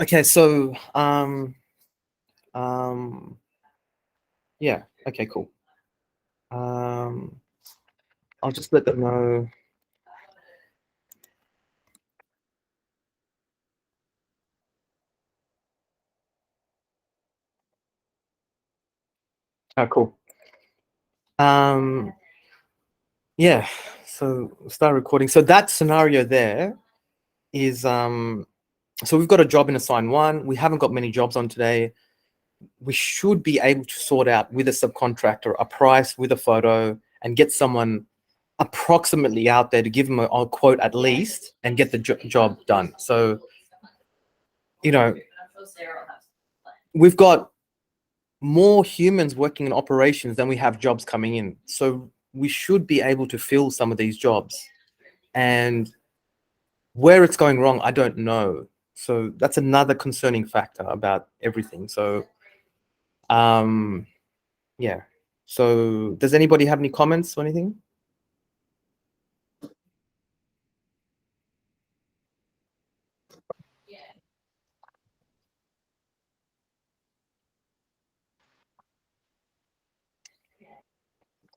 Okay, so um, yeah. Okay, cool. I'll just let them know. Oh, cool. Yeah. So we'll start recording. So that scenario there is so we've got a job in assign one. We haven't got many jobs on today. We should be able to sort out with a subcontractor a price with a photo and get someone approximately out there to give them a quote at least and get the job done. So, you know, we've got more humans working in operations than we have jobs coming in. So we should be able to fill some of these jobs. And where it's going wrong, I don't know. So that's another concerning factor about everything. So, yeah. So does anybody have any comments or anything?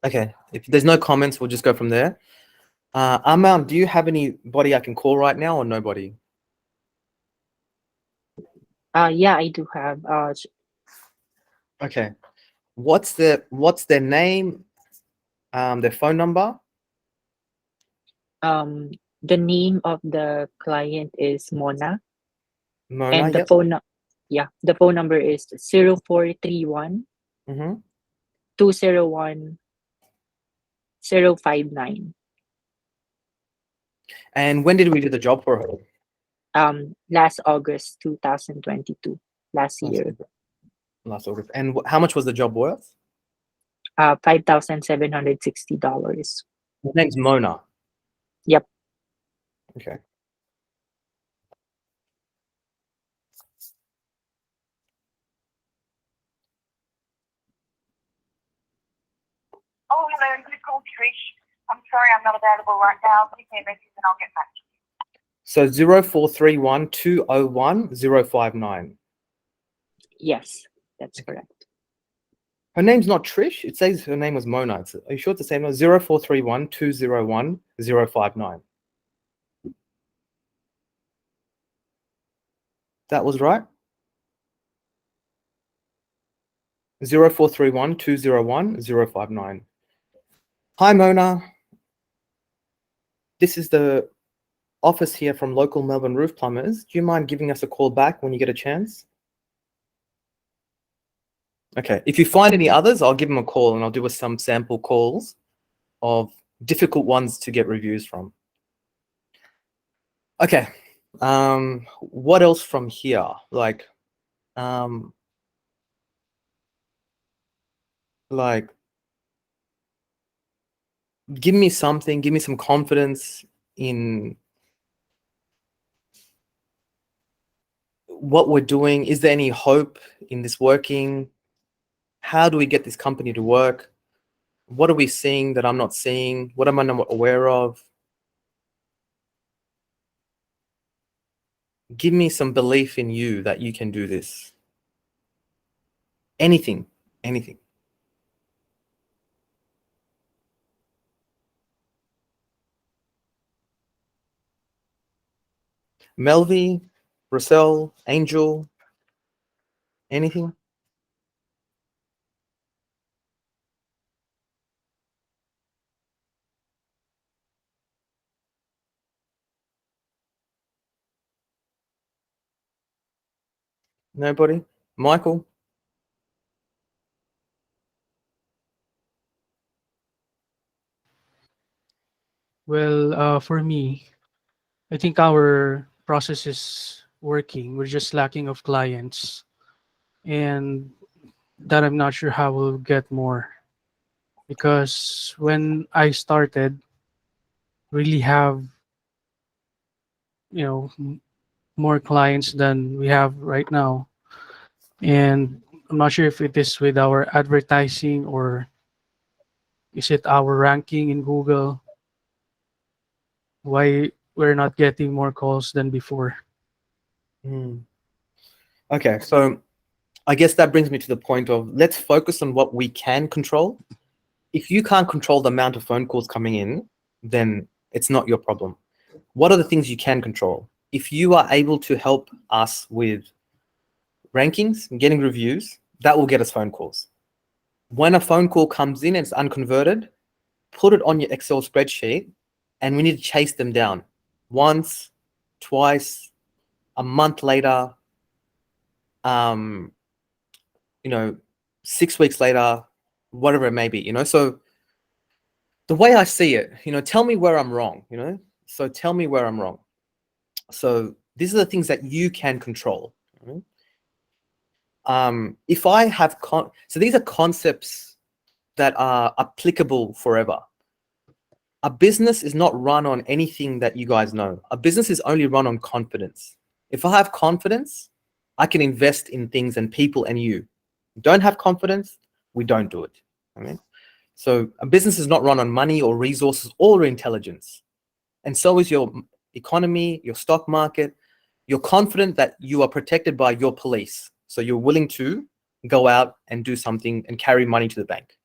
Okay. If there's no comments, we'll just go from there. Aman, do you have anybody I can call right now or nobody? Yeah, I do have. Okay. What's their name? Their phone number? The name of the client is Mona, Mona, and yep. the phone number is 0431 Mm-hmm. 201 059. And when did we do the job for her? Last August 2022, last Last year. last August. And how much was the job worth? $5,760. Her name's Mona. Yep. Okay. Oh, hello, you called Trish. I'm sorry I'm not available right now. Please leave a message and I'll get back to you. So 0431 201 059. Yes, that's correct. Her name's not Trish. It says her name was Mona. Are you sure it's the same one? 0431 201 059. That was right. 0431 201 059. Hi, Mona. This is the office here from local Melbourne Roof Plumbers. Do you mind giving us a call back when you get a chance? Okay. If you find any others, I'll give them a call and I'll do some sample calls of difficult ones to get reviews from. Okay. What else from here? Like give me something, give me some confidence in what we're doing. Is there any hope in this working? How do we get this company to work? What are we seeing that I'm not seeing? What am I not aware of? Give me some belief in you that you can do this. Anything, anything. Melvi, Russell, Angel, anything? Nobody? Michael? Well, for me, I think our process is working. We're just lacking of clients, and that I'm not sure how we'll get more. Because when I started, really have more clients than we have right now, and I'm not sure if it is with our advertising or is it our ranking in Google. Why we're not getting more calls than before? Hmm. Okay, so I guess that brings me to the point of let's focus on what we can control. If you can't control the amount of phone calls coming in, then it's not your problem. What are the things you can control? If you are able to help us with rankings and getting reviews, that will get us phone calls. When a phone call comes in and it's unconverted, put it on your Excel spreadsheet, and we need to chase them down once, twice, a month later, 6 weeks later, whatever it may be, So the way I see it, tell me where I'm wrong, So tell me where I'm wrong. So these are the things that you can control. If I have, so these are concepts that are applicable forever. A business is not run on anything that you guys know. A business is only run on confidence. If I have confidence, I can invest in things and people and you. Don't have confidence, we don't do it. So a business is not run on money or resources or intelligence. And so is your economy, your stock market. You're confident that you are protected by your police. So you're willing to go out and do something and carry money to the bank.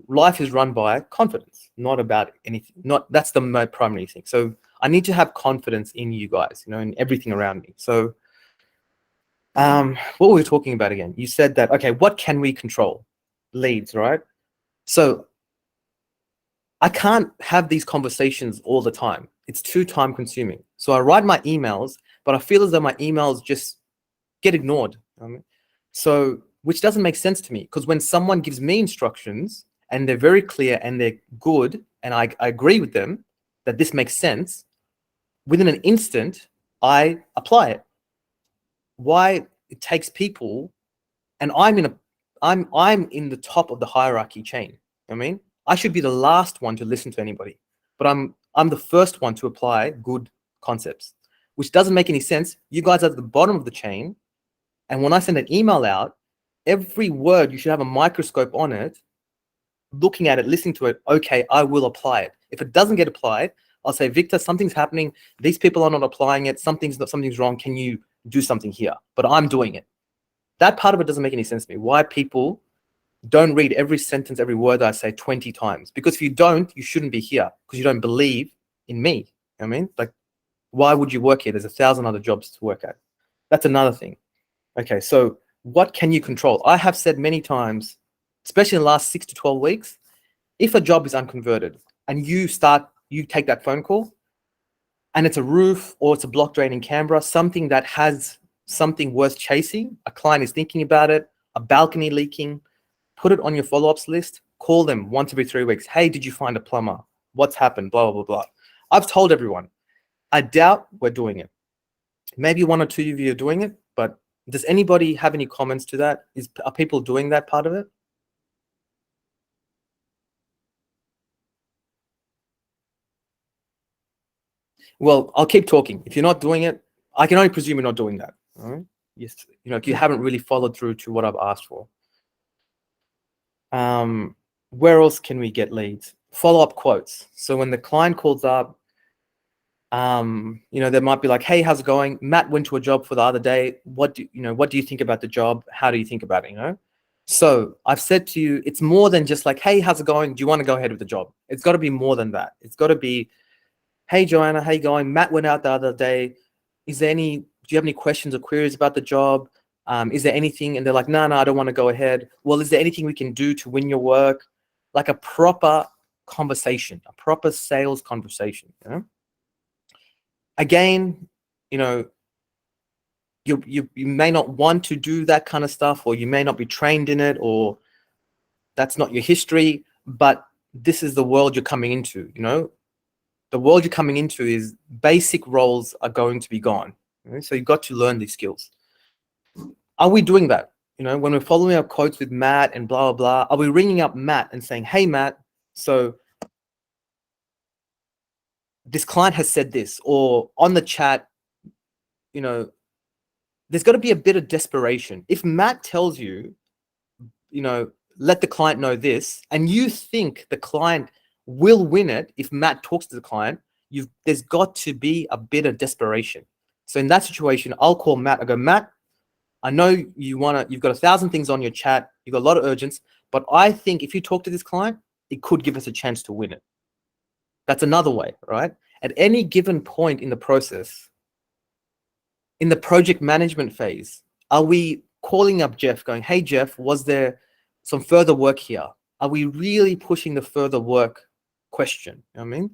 Life is run by confidence, not about anything. That's the primary thing. So I need to have confidence in you guys, in everything around me. So what were we talking about again? You said that, okay, what can we control? Leads, right? So I can't have these conversations all the time. It's too time consuming. So I write my emails, but I feel as though my emails just get ignored. So, which doesn't make sense to me, because when someone gives me instructions and they're very clear and they're good, and I agree with them that this makes sense, within an instant, I apply it. Why it takes people, and I'm in the top of the hierarchy chain. I should be the last one to listen to anybody, but I'm the first one to apply good concepts, which doesn't make any sense. You guys are at the bottom of the chain, and when I send an email out, every word you should have a microscope on it, looking at it, listening to it. Okay, I will apply it. If it doesn't get applied, I'll say, Victor, something's happening. These people are not applying it. Something's wrong. Can you do something here? But I'm doing it. That part of it doesn't make any sense to me. Why people don't read every sentence, every word that I say 20 times? Because if you don't, you shouldn't be here, because you don't believe in me. Like, why would you work here? There's 1,000 other jobs to work at. That's another thing. Okay, so what can you control? I have said many times, especially in the last 6 to 12 weeks, if a job is unconverted and you take that phone call and it's a roof or it's a block drain in Canberra, something that has something worth chasing, a client is thinking about it, a balcony leaking, put it on your follow-ups list, call them once every 3 weeks. Hey, did you find a plumber? What's happened? Blah, blah, blah, blah. I've told everyone. I doubt we're doing it. Maybe 1 or 2 of you are doing it, but does anybody have any comments to that? Are people doing that part of it? Well, I'll keep talking. If you're not doing it, I can only presume you're not doing that. All right? Yes, if you haven't really followed through to what I've asked for. Where else can we get leads? Follow-up quotes. So when the client calls up, they might be like, hey, how's it going? Matt went to a job for the other day. What do you think about the job? How do you think about it? So I've said to you, it's more than just like, hey, how's it going? Do you want to go ahead with the job? It's got to be more than that. It's got to be, hey, Joanna, how you going? Matt went out the other day. Do you have any questions or queries about the job? Is there anything? And they're like, no, I don't want to go ahead. Well, is there anything we can do to win your work? Like a proper conversation, a proper sales conversation. Again, you may not want to do that kind of stuff, or you may not be trained in it, or that's not your history, but this is the world you're coming into. The world you're coming into is basic roles are going to be gone. So you've got to learn these skills. Are we doing that? When we're following up quotes with Matt and blah, blah, blah, are we ringing up Matt and saying, hey, Matt, so this client has said this, or on the chat, there's got to be a bit of desperation. If Matt tells you, let the client know this, and you think the client will win it if Matt talks to the client, there's got to be a bit of desperation. So in that situation, I'll call Matt. I go, Matt, I know you've got 1,000 things on your chat, you've got a lot of urgents, but I think if you talk to this client, it could give us a chance to win it. That's another way, right? At any given point in the process, in the project management phase, are we calling up Jeff going, hey, Jeff, was there some further work here? Are we really pushing the further work question? You know what I mean?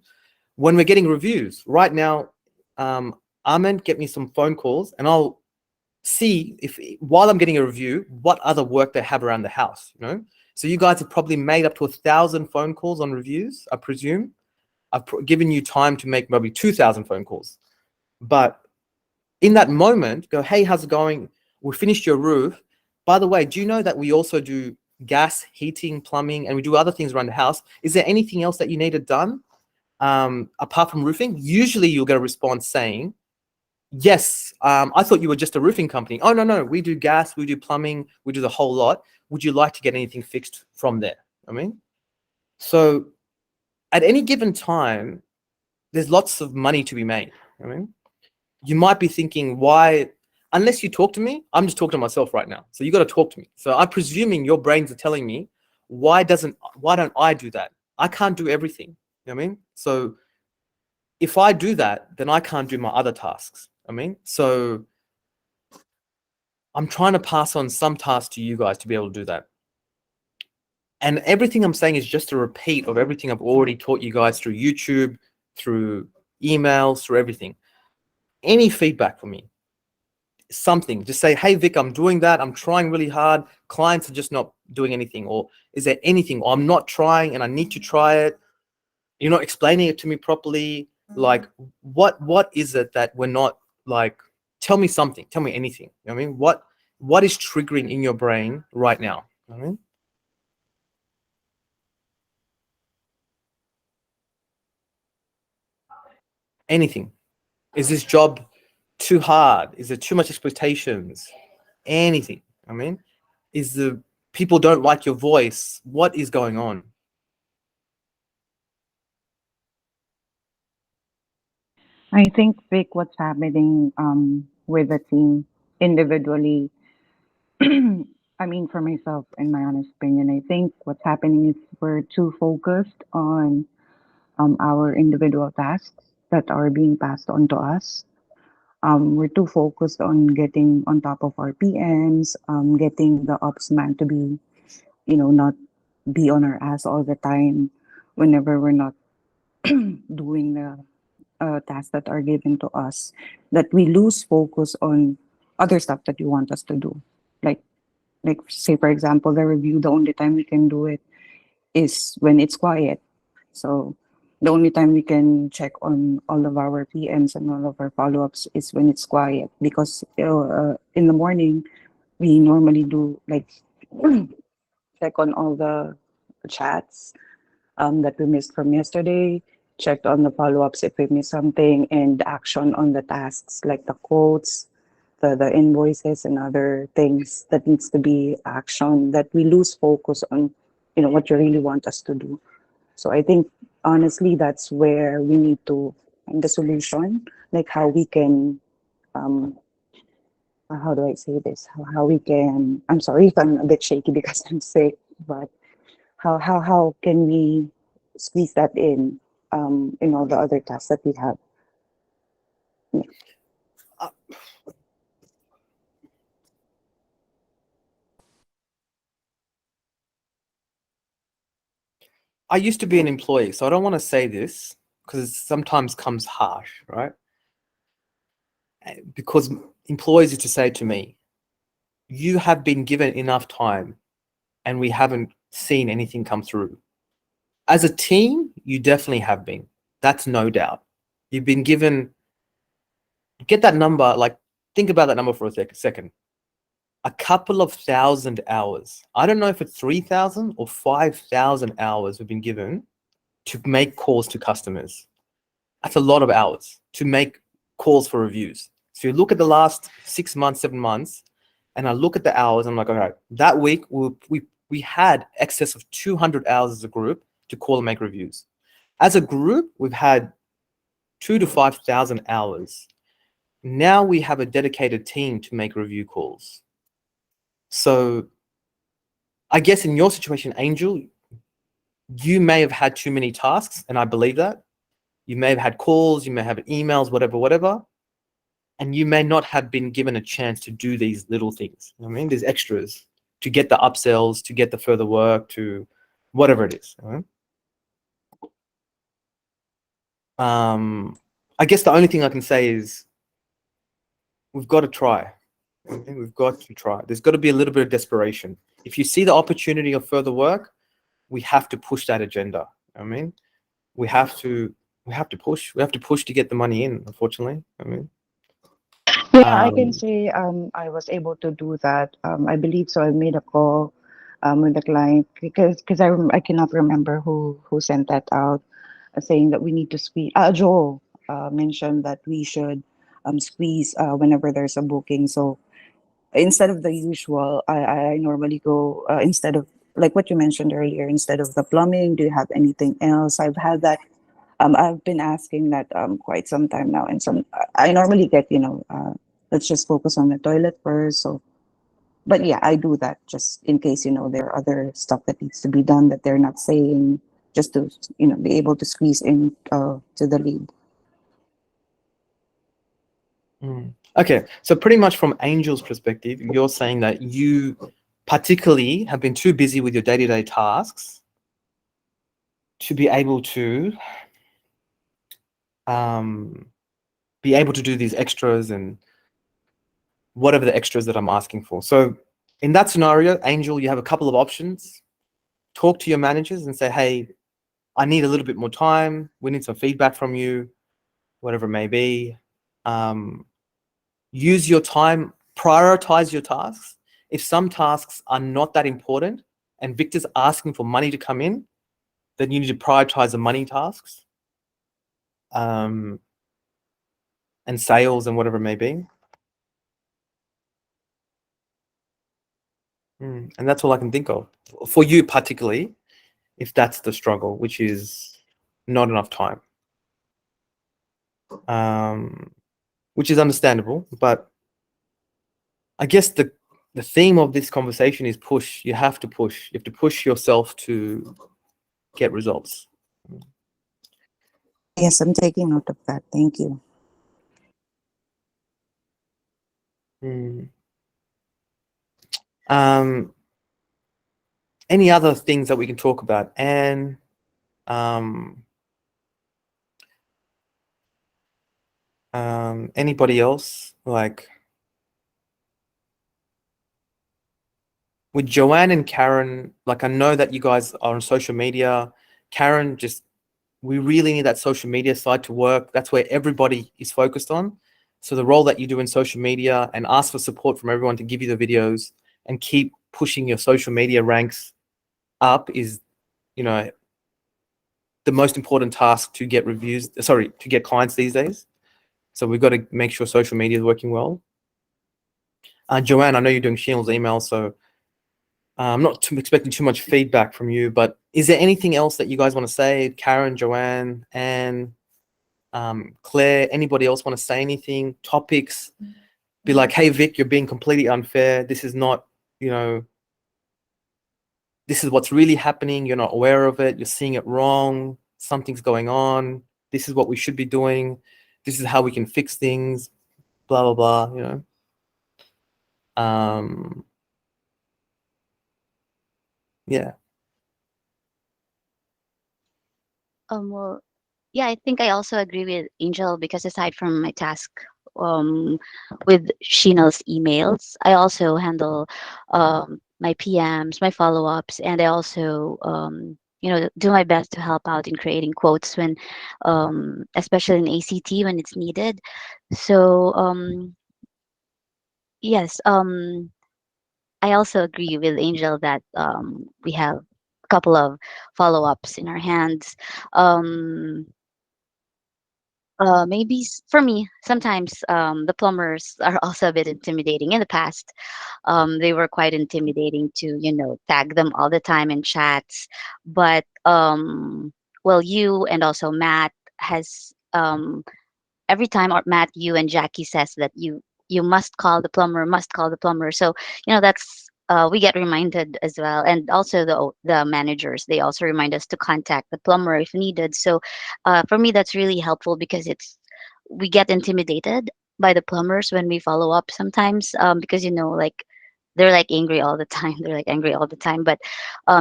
When we're getting reviews, right now, Ahmed, get me some phone calls and I'll see if while I'm getting a review, what other work they have around the house, you know? So you guys have probably made up to 1,000 phone calls on reviews, I presume. I've given you time to make maybe 2,000 phone calls. But in that moment, go, hey, how's it going? We finished your roof. By the way, do you know that we also do gas, heating, plumbing, and we do other things around the house? Is there anything else that you needed done apart from roofing? Usually you'll get a response saying, yes, I thought you were just a roofing company. Oh, no, we do gas, we do plumbing, we do the whole lot. Would you like to get anything fixed from there? I mean, so at any given time, there's lots of money to be made. I mean, you might be thinking, why, unless you talk to me, I'm just talking to myself right now. So you got to talk to me. So I'm presuming your brains are telling me, why don't I do that? I can't do everything. You know what I mean? So if I do that, then I can't do my other tasks. I mean, so I'm trying to pass on some tasks to you guys to be able to do that. And everything I'm saying is just a repeat of everything I've already taught you guys through YouTube, through emails, through everything. Any feedback for me, something, just say, hey, Vic, I'm doing that. I'm trying really hard. Clients are just not doing anything. Or is there anything? Or I'm not trying and I need to try it. You're not explaining it to me properly. Like, what is it that we're not, like, tell me something. Tell me anything. You know what I mean? What is triggering in your brain right now? You know what I mean? Anything. Is this job too hard? Is there too much expectations? Anything. I mean, is the people don't like your voice? What is going on? I think, Vic, what's happening with the team individually, I mean, for myself, in my honest opinion, I think what's happening is we're too focused on our individual tasks that are being passed on to us. We're too focused on getting on top of our PMs, getting the ops man to be, not be on our ass all the time whenever we're not doing the tasks that are given to us, that we lose focus on other stuff that you want us to do. Like say, for example, the review, the only time we can do it is when it's quiet. So the only time we can check on all of our PMs and all of our follow-ups is when it's quiet, because in the morning we normally do like check on all the chats that we missed from yesterday, checked on the follow-ups if we missed something, and action on the tasks like the quotes, the invoices and other things that needs to be action, that we lose focus on, what you really want us to do. So I think honestly that's where we need to find the solution, like how we can how do I say this? How we can, I'm sorry if I'm a bit shaky because I'm sick, but how can we squeeze that in all the other tasks that we have? I used to be an employee, so I don't want to say this because it sometimes comes harsh, right? Because employees used to say to me, you have been given enough time and we haven't seen anything come through. As a team, you definitely have been. That's no doubt. You've been given, get that number, like think about that number for a second. A couple of 1,000 hours. I don't know if it's 3,000 or 5,000 hours we've been given to make calls to customers. That's a lot of hours to make calls for reviews. So you look at the last 6 months, 7 months, and I look at the hours, I'm like, all right, that week we had excess of 200 hours as a group to call and make reviews. As a group, we've had 2,000 to 5,000 hours. Now we have a dedicated team to make review calls. So I guess in your situation, Angel, you may have had too many tasks, and I believe that. You may have had calls, you may have emails, whatever, and you may not have been given a chance to do these little things. You know what I mean, there's extras to get the upsells, to get the further work, to whatever it is. You know? I guess the only thing I can say is we've got to try. Okay, we've got to try. There's got to be a little bit of desperation. If you see the opportunity of further work, we have to push that agenda. I mean, we have to push. We have to push to get the money in. Unfortunately, I mean, Yeah, I can um, say I was able to do that. I believe so. I made a call with the client because I cannot remember who sent that out, saying that we need to squeeze. Joel mentioned that we should squeeze whenever there's a booking. So instead of the usual, I normally go instead of like what you mentioned earlier. Instead of the plumbing, do you have anything else? I've had that. I've been asking that quite some time now, and some I normally get let's just focus on the toilet first. So, but yeah, I do that just in case there are other stuff that needs to be done that they're not saying, just to be able to squeeze in to the lead. okay. So pretty much from Angel's perspective, you're saying that you particularly have been too busy with your day-to-day tasks to be able to do these extras and whatever the extras that I'm asking for. So in that scenario, Angel, you have a couple of options. Talk to your managers and say, hey, I need a little bit more time. We need some feedback from you, whatever it may be. Use your time, prioritize your tasks. If some tasks are not that important and Victor's asking for money to come in, then you need to prioritize the money tasks and sales and whatever it may be. And that's all I can think of for you, particularly if that's the struggle, which is not enough time, which is understandable. But I guess the theme of this conversation is push. You have to push. You have to push yourself to get results. Yes, I'm taking note of that. Thank you. Any other things that we can talk about? And anybody else, like with Joanne and Karen? Like, I know that you guys are on social media. Karen, we really need that social media side to work. That's where everybody is focused on. So the role that you do in social media, and ask for support from everyone to give you the videos and keep pushing your social media ranks up, is, the most important task to get to get clients these days. So we've got to make sure social media is working well. Joanne, I know you're doing Sheenal's email, so I'm not expecting too much feedback from you, but is there anything else that you guys want to say? Karen, Joanne, Anne, Claire, anybody else want to say anything? Topics? Be like, hey, Vic, you're being completely unfair. This is not, this is what's really happening. You're not aware of it. You're seeing it wrong. Something's going on. This is what we should be doing. This is how we can fix things. Blah, blah, blah, yeah. Well, yeah, I think I also agree with Angel, because aside from my task um, with Sheenal's emails, I also handle my PMs, my follow-ups, and I also do my best to help out in creating quotes when, especially in ACT when it's needed. So yes, I also agree with Angel that we have a couple of follow-ups in our hands. Um, maybe for me, sometimes the plumbers are also a bit intimidating. In the past, they were quite intimidating to, tag them all the time in chats. But well, you and also Matt has every time, or Matt, you and Jackie says that you must call the plumber, must call the plumber. So that's we get reminded as well, and also the managers, they also remind us to contact the plumber if needed. So for me, that's really helpful because we get intimidated by the plumbers when we follow up sometimes, because like they're like angry all the time. They're like angry all the time. But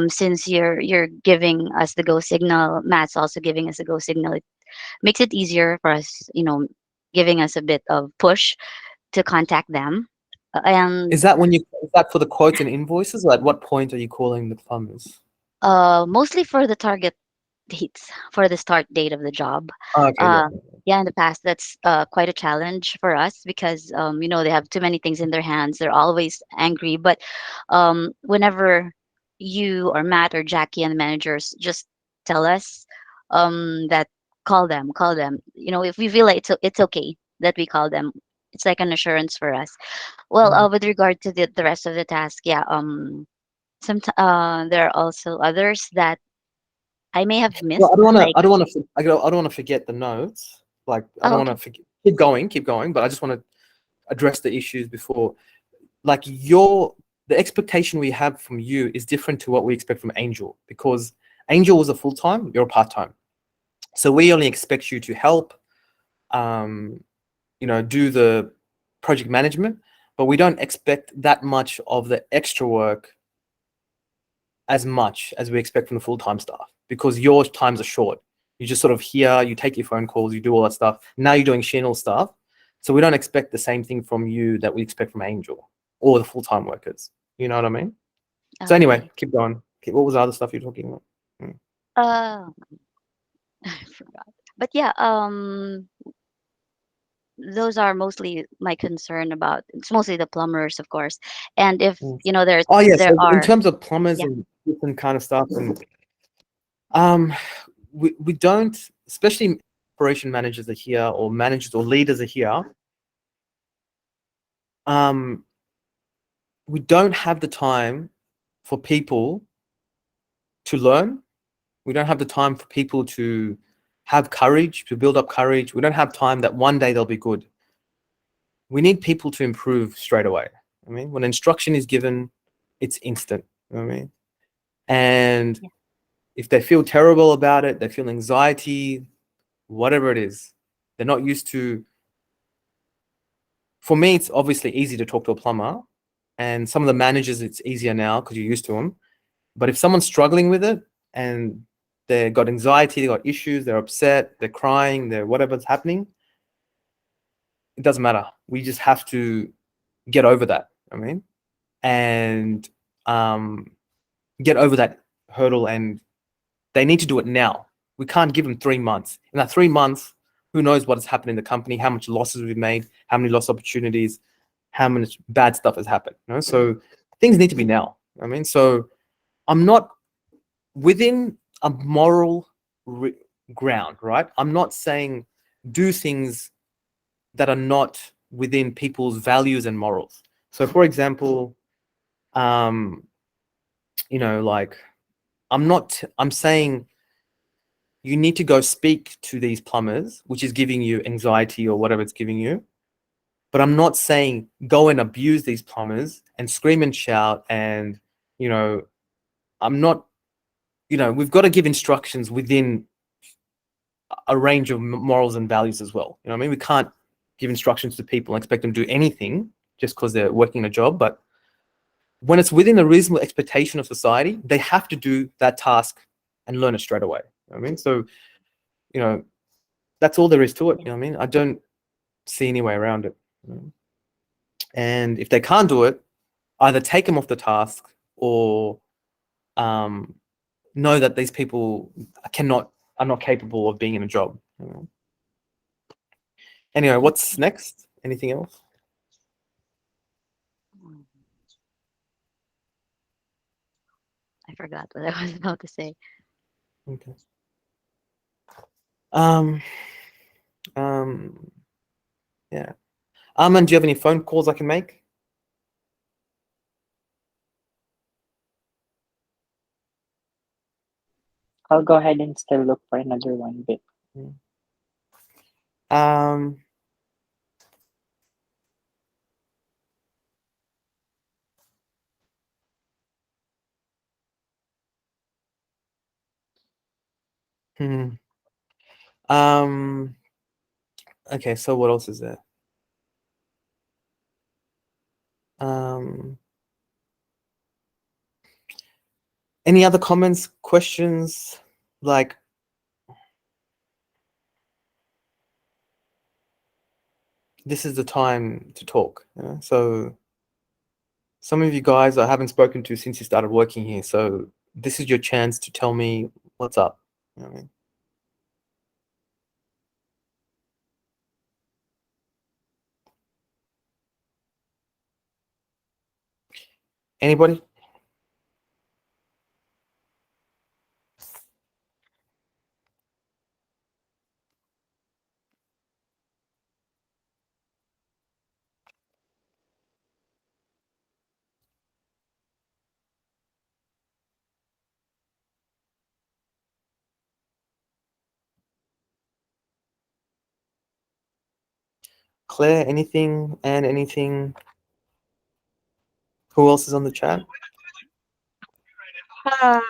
since you're giving us the go signal, Matt's also giving us a go signal. It makes it easier for us, giving us a bit of push to contact them. And Is that for the quotes and invoices, or at what point are you calling the plumbers? mostly for the target dates, for the start date of the job. Oh, okay, yeah. Uh, yeah, in the past, that's quite a challenge for us because they have too many things in their hands. They're always angry. But whenever you or Matt or Jackie and the managers just tell us that call them. If we feel like it's okay that we call them, it's like an assurance for us. Well, Mm. with regard to the rest of the task, yeah, there are also others that I may have Well, missed, like, I don't want to forget the notes. Like, I oh, don't want okay. to forget. Keep going. But I just want to address the issues before. Like, the expectation we have from you is different to what we expect from Angel, because Angel was a full time, you're a part time. So we only expect you to help, do the project management, but we don't expect that much of the extra work as much as we expect from the full-time staff, because your times are short. You just sort of here, you take your phone calls, you do all that stuff. Now you're doing Channel stuff. So we don't expect the same thing from you that we expect from Angel or the full-time workers. You know what I mean? So anyway, Okay. keep going. Okay, what was the other stuff you're talking about? Uh, I forgot. But yeah, those are mostly my concern about. It's mostly the plumbers, of course. And if Mm. there Oh yeah, there so in are, terms of plumbers yeah. and different kind of stuff, and um, we don't, especially operation managers are here, or managers or leaders are here. We don't have the time for people to learn. We don't have the time for people to have courage, to build up courage. We don't have time that one day they'll be good. We need people to improve straight away. I mean, when instruction is given, it's instant. You know what I mean? And Yeah. if they feel terrible about it, they feel anxiety, whatever it is, they're not used to. For me, it's obviously easy to talk to a plumber, and some of the managers, it's easier now because you're used to them. But if someone's struggling with it and they've got anxiety, they've got issues, they're upset, they're crying, they're whatever's happening, it doesn't matter. We just have to get over that. I mean, and get over that hurdle, and they need to do it now. We can't give them 3 months. In that 3 months, who knows what has happened in the company, how much losses we've made, how many lost opportunities, how much bad stuff has happened. So things need to be now. I mean, so I'm not within a moral ground, right? I'm not saying do things that are not within people's values and morals. So, for example, like I'm saying you need to go speak to these plumbers, which is giving you anxiety or whatever it's giving you. But I'm not saying go and abuse these plumbers and scream and shout. And, I'm not, we've got to give instructions within a range of morals and values as well. You know what I mean? We can't give instructions to people and expect them to do anything just because they're working a job. But when it's within a reasonable expectation of society, they have to do that task and learn it straight away. You know what I mean? So, that's all there is to it. You know what I mean? I don't see any way around it. And if they can't do it, either take them off the task or know that these people are not capable of being in a job. Anyway, what's next? Anything else? I forgot what I was about to say. Okay. Um, um, yeah. Armand, do you have any phone calls I can make? I'll go ahead and still look for another one bit. Um, Hmm. Um. Okay. So what else is there? Any other comments, questions? Like, this is the time to talk. You know? So some of you guys I haven't spoken to since you started working here. So this is your chance to tell me what's up. You know what I mean? Anybody? Claire, anything? And anything? Who else is on the chat? Um,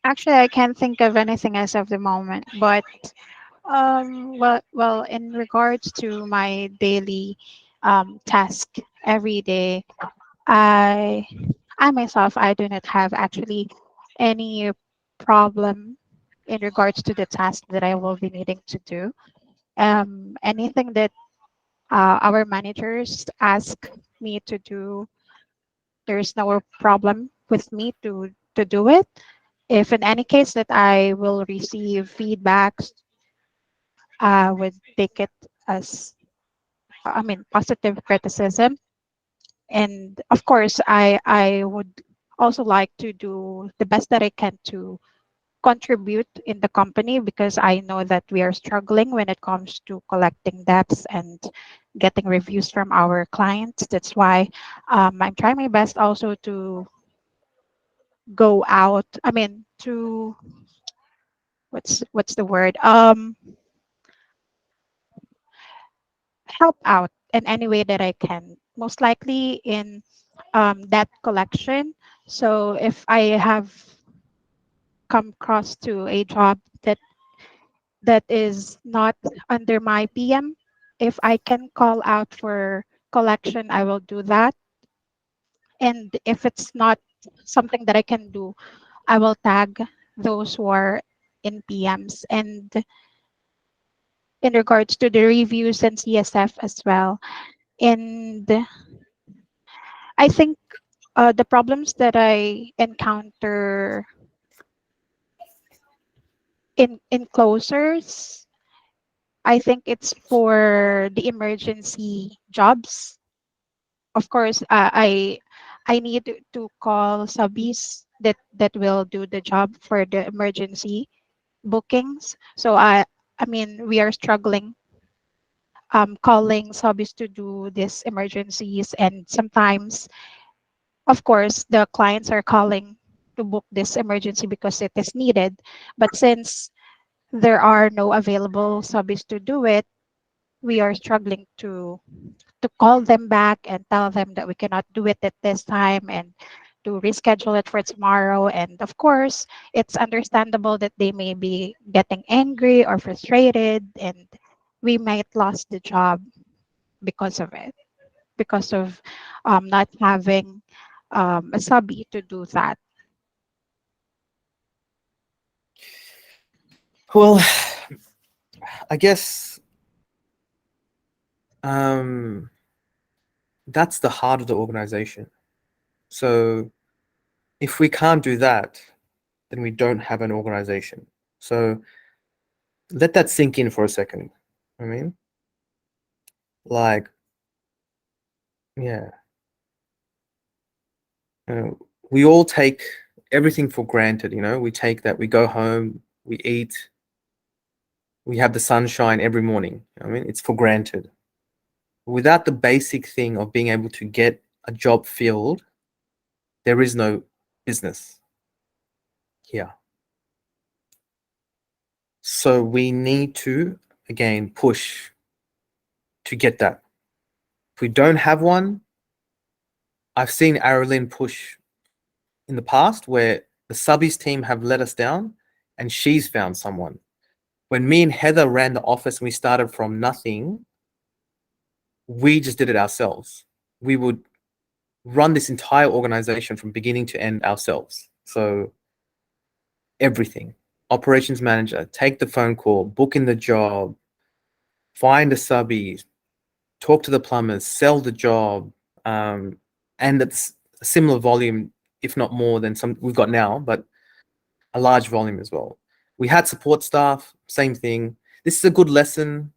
Actually, I can't think of anything as of the moment, but well, in regards to my daily task every day, I I myself I do not have actually any problem in regards to the task that I will be needing to do. Anything that our managers ask me to do, there's no problem with me to do it. If in any case that I will receive feedbacks, I would take it as, I mean, positive criticism. And of course, I would also like to do the best that I can to contribute in the company, because I know that we are struggling when it comes to collecting debts and getting reviews from our clients. That's why I'm trying my best also to go out. I mean, to what's the word? Help out in any way that I can. Most likely in debt collection. So if I have come across to a job that is not under my PM, if I can call out for collection, I will do that. And if it's not something that I can do, I will tag those who are in PMs. And in regards to the reviews and CSF as well. And I think the problems that I encounter in closers, I think it's for the emergency jobs. Of course, I need to call subbies that will do the job for the emergency bookings. So I mean we are struggling calling subbies to do these emergencies, and sometimes of course the clients are calling to book this emergency because it is needed, but since there are no available subbies to do it, we are struggling to call them back and tell them that we cannot do it at this time and to reschedule it for tomorrow. And of course, it's understandable that they may be getting angry or frustrated, and we might lost the job because of it, because of not having a subby to do that. Well, I guess that's the heart of the organization. So if we can't do that, then we don't have an organization. So let that sink in for a second. I mean, like, yeah, we all take everything for granted. You know, we take that we go home, we eat, we have the sunshine every morning. I mean, it's for granted. Without the basic thing of being able to get a job filled, there is no business here. So we need to, again, push to get that. If we don't have one, I've seen Aralyn push in the past where the subbies team have let us down and she's found someone. When me and Heather ran the office and we started from nothing, we just did it ourselves. We would run this entire organization from beginning to end ourselves. So everything, operations manager, take the phone call, book in the job, find a subby, talk to the plumbers, sell the job, and it's a similar volume, if not more than some we've got now, but a large volume as well. We had support staff, same thing. This is a good lesson,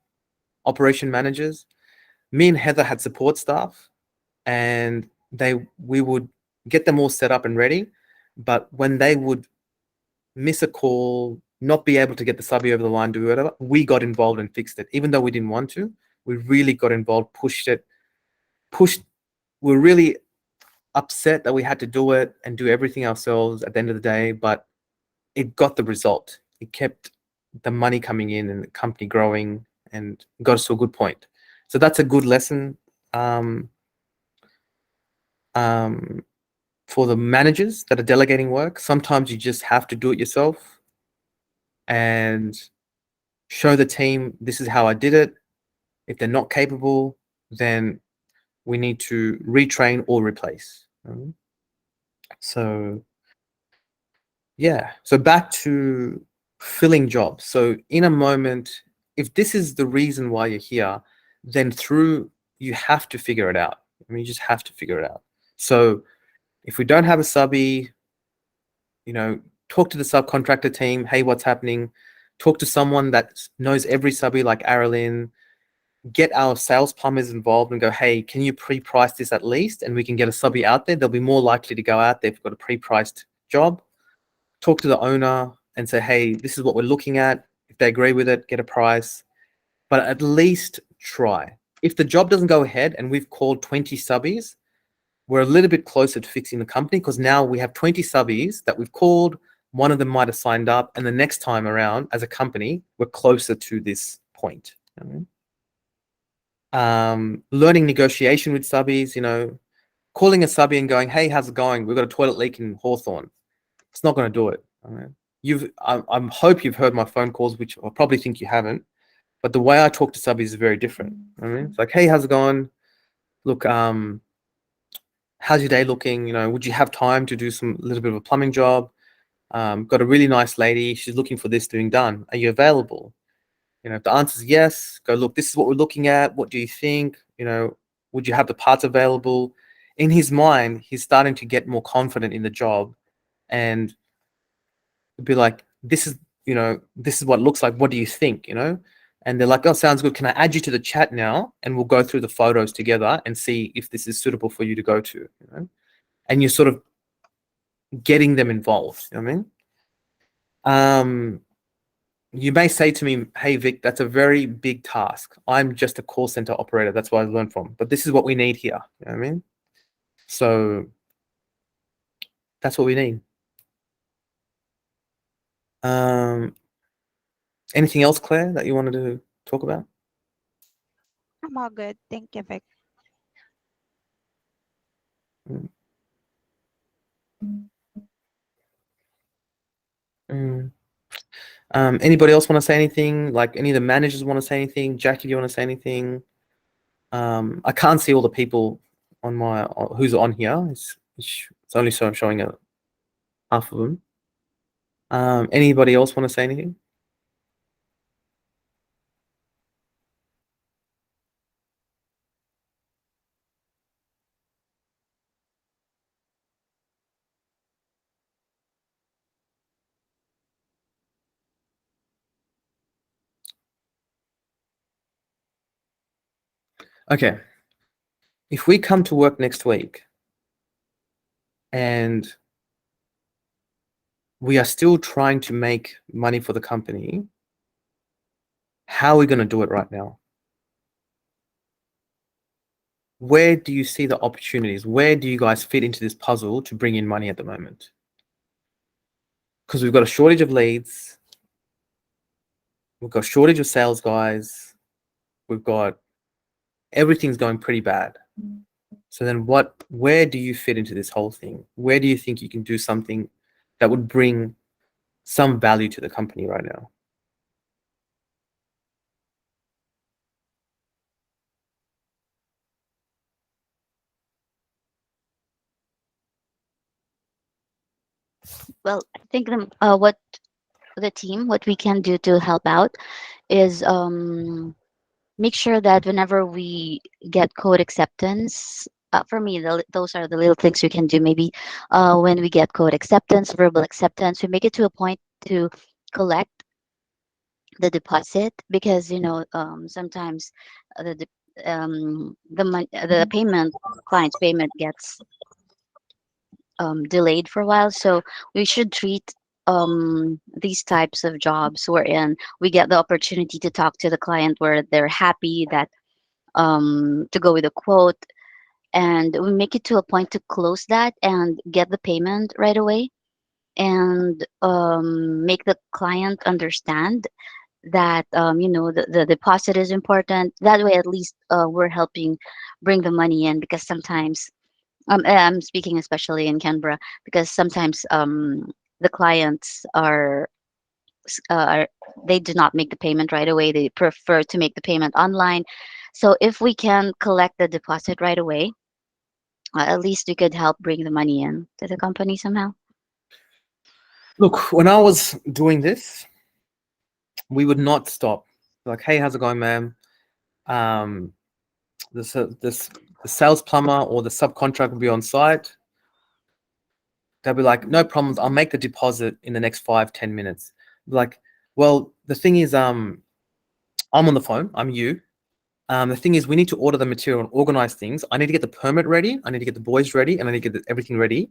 operation managers. Me and Heather had support staff, and we would get them all set up and ready, but when they would miss a call, not be able to get the subby over the line, do whatever, we got involved and fixed it. Even though we didn't want to, we really got involved, we're really upset that we had to do it and do everything ourselves at the end of the day, but it got the result. It kept the money coming in and the company growing and got us to a good point. So that's a good lesson for the managers that are delegating work. Sometimes you just have to do it yourself and show the team, this is how I did it. If they're not capable, then we need to retrain or replace. So yeah, so back to filling jobs. So in a moment, if this is the reason why you're here, then you have to figure it out. I mean, you just have to figure it out. So if we don't have a subby, talk to the subcontractor team. Hey, what's happening? Talk to someone that knows every subby, like Arilyn. Get our sales plumbers involved and go, hey, can you pre-price this at least? And we can get a subby out there. They'll be more likely to go out there if we've got a pre-priced job. Talk to the owner and say, hey, this is what we're looking at. If they agree with it, get a price. But at least try. If the job doesn't go ahead and we've called 20 subbies, we're a little bit closer to fixing the company, because now we have 20 subbies that we've called. One of them might have signed up, and the next time around, as a company, we're closer to this point. Learning negotiation with subbies, calling a subby and going, hey, how's it going? We've got a toilet leak in Hawthorne. It's not going to do it. I hope you've heard my phone calls, which I probably think you haven't, but the way I talk to subbies is very different. It's like, hey, how's it going? Look, how's your day looking? Would you have time to do a little bit of a plumbing job? Got a really nice lady. She's looking for this doing done. Are you available? If the answer is yes, go, look, this is what we're looking at. What do you think? Would you have the parts available? In his mind, he's starting to get more confident in the job and be like, this is what it looks like. What do you think? And they're like, oh, sounds good. Can I add you to the chat now? And we'll go through the photos together and see if this is suitable for you to go to. And you're sort of getting them involved. You may say to me, hey, Vic, that's a very big task. I'm just a call center operator. That's what I learned from. But this is what we need here. So that's what we need. Anything else, Claire, that you wanted to talk about? I'm all good. Thank you, Vic. Anybody else want to say anything? Like any of the managers want to say anything? Jackie, do you want to say anything? I can't see all the people on who's on here. It's only showing half of them. Anybody else want to say anything? Okay. If we come to work next week and we are still trying to make money for the company, how are we going to do it right now? Where do you see the opportunities? Where do you guys fit into this puzzle to bring in money at the moment? Because we've got a shortage of leads. We've got a shortage of sales guys. We've got everything's going pretty bad. So then where do you fit into this whole thing? Where do you think you can do something that would bring some value to the company right now. Well, I think what the team, what we can do to help out is make sure that whenever we get code acceptance, for me, those are the little things we can do. Maybe when we get code acceptance, verbal acceptance, we make it to a point to collect the deposit, because sometimes the payment, client's payment gets delayed for a while. So we should treat these types of jobs wherein we get the opportunity to talk to the client where they're happy that to go with a quote, and we make it to a point to close that and get the payment right away, and make the client understand that the deposit is important. That way, at least we're helping bring the money in, because sometimes I'm speaking especially in Canberra, because sometimes the clients are they do not make the payment right away. They prefer to make the payment online. So if we can collect the deposit right away, at least we could help bring the money in to the company somehow. Look, when I was doing this, we would not stop. Like, hey, how's it going, ma'am? The sales plumber or the subcontractor will be on site. They'll be like, no problems, I'll make the deposit in the next 5-10 minutes. Like, well, the thing is, I'm on the phone, I'm you. The thing is, we need to order the material and organize things. I need to get the permit ready, I need to get the boys ready, and I need to get everything ready.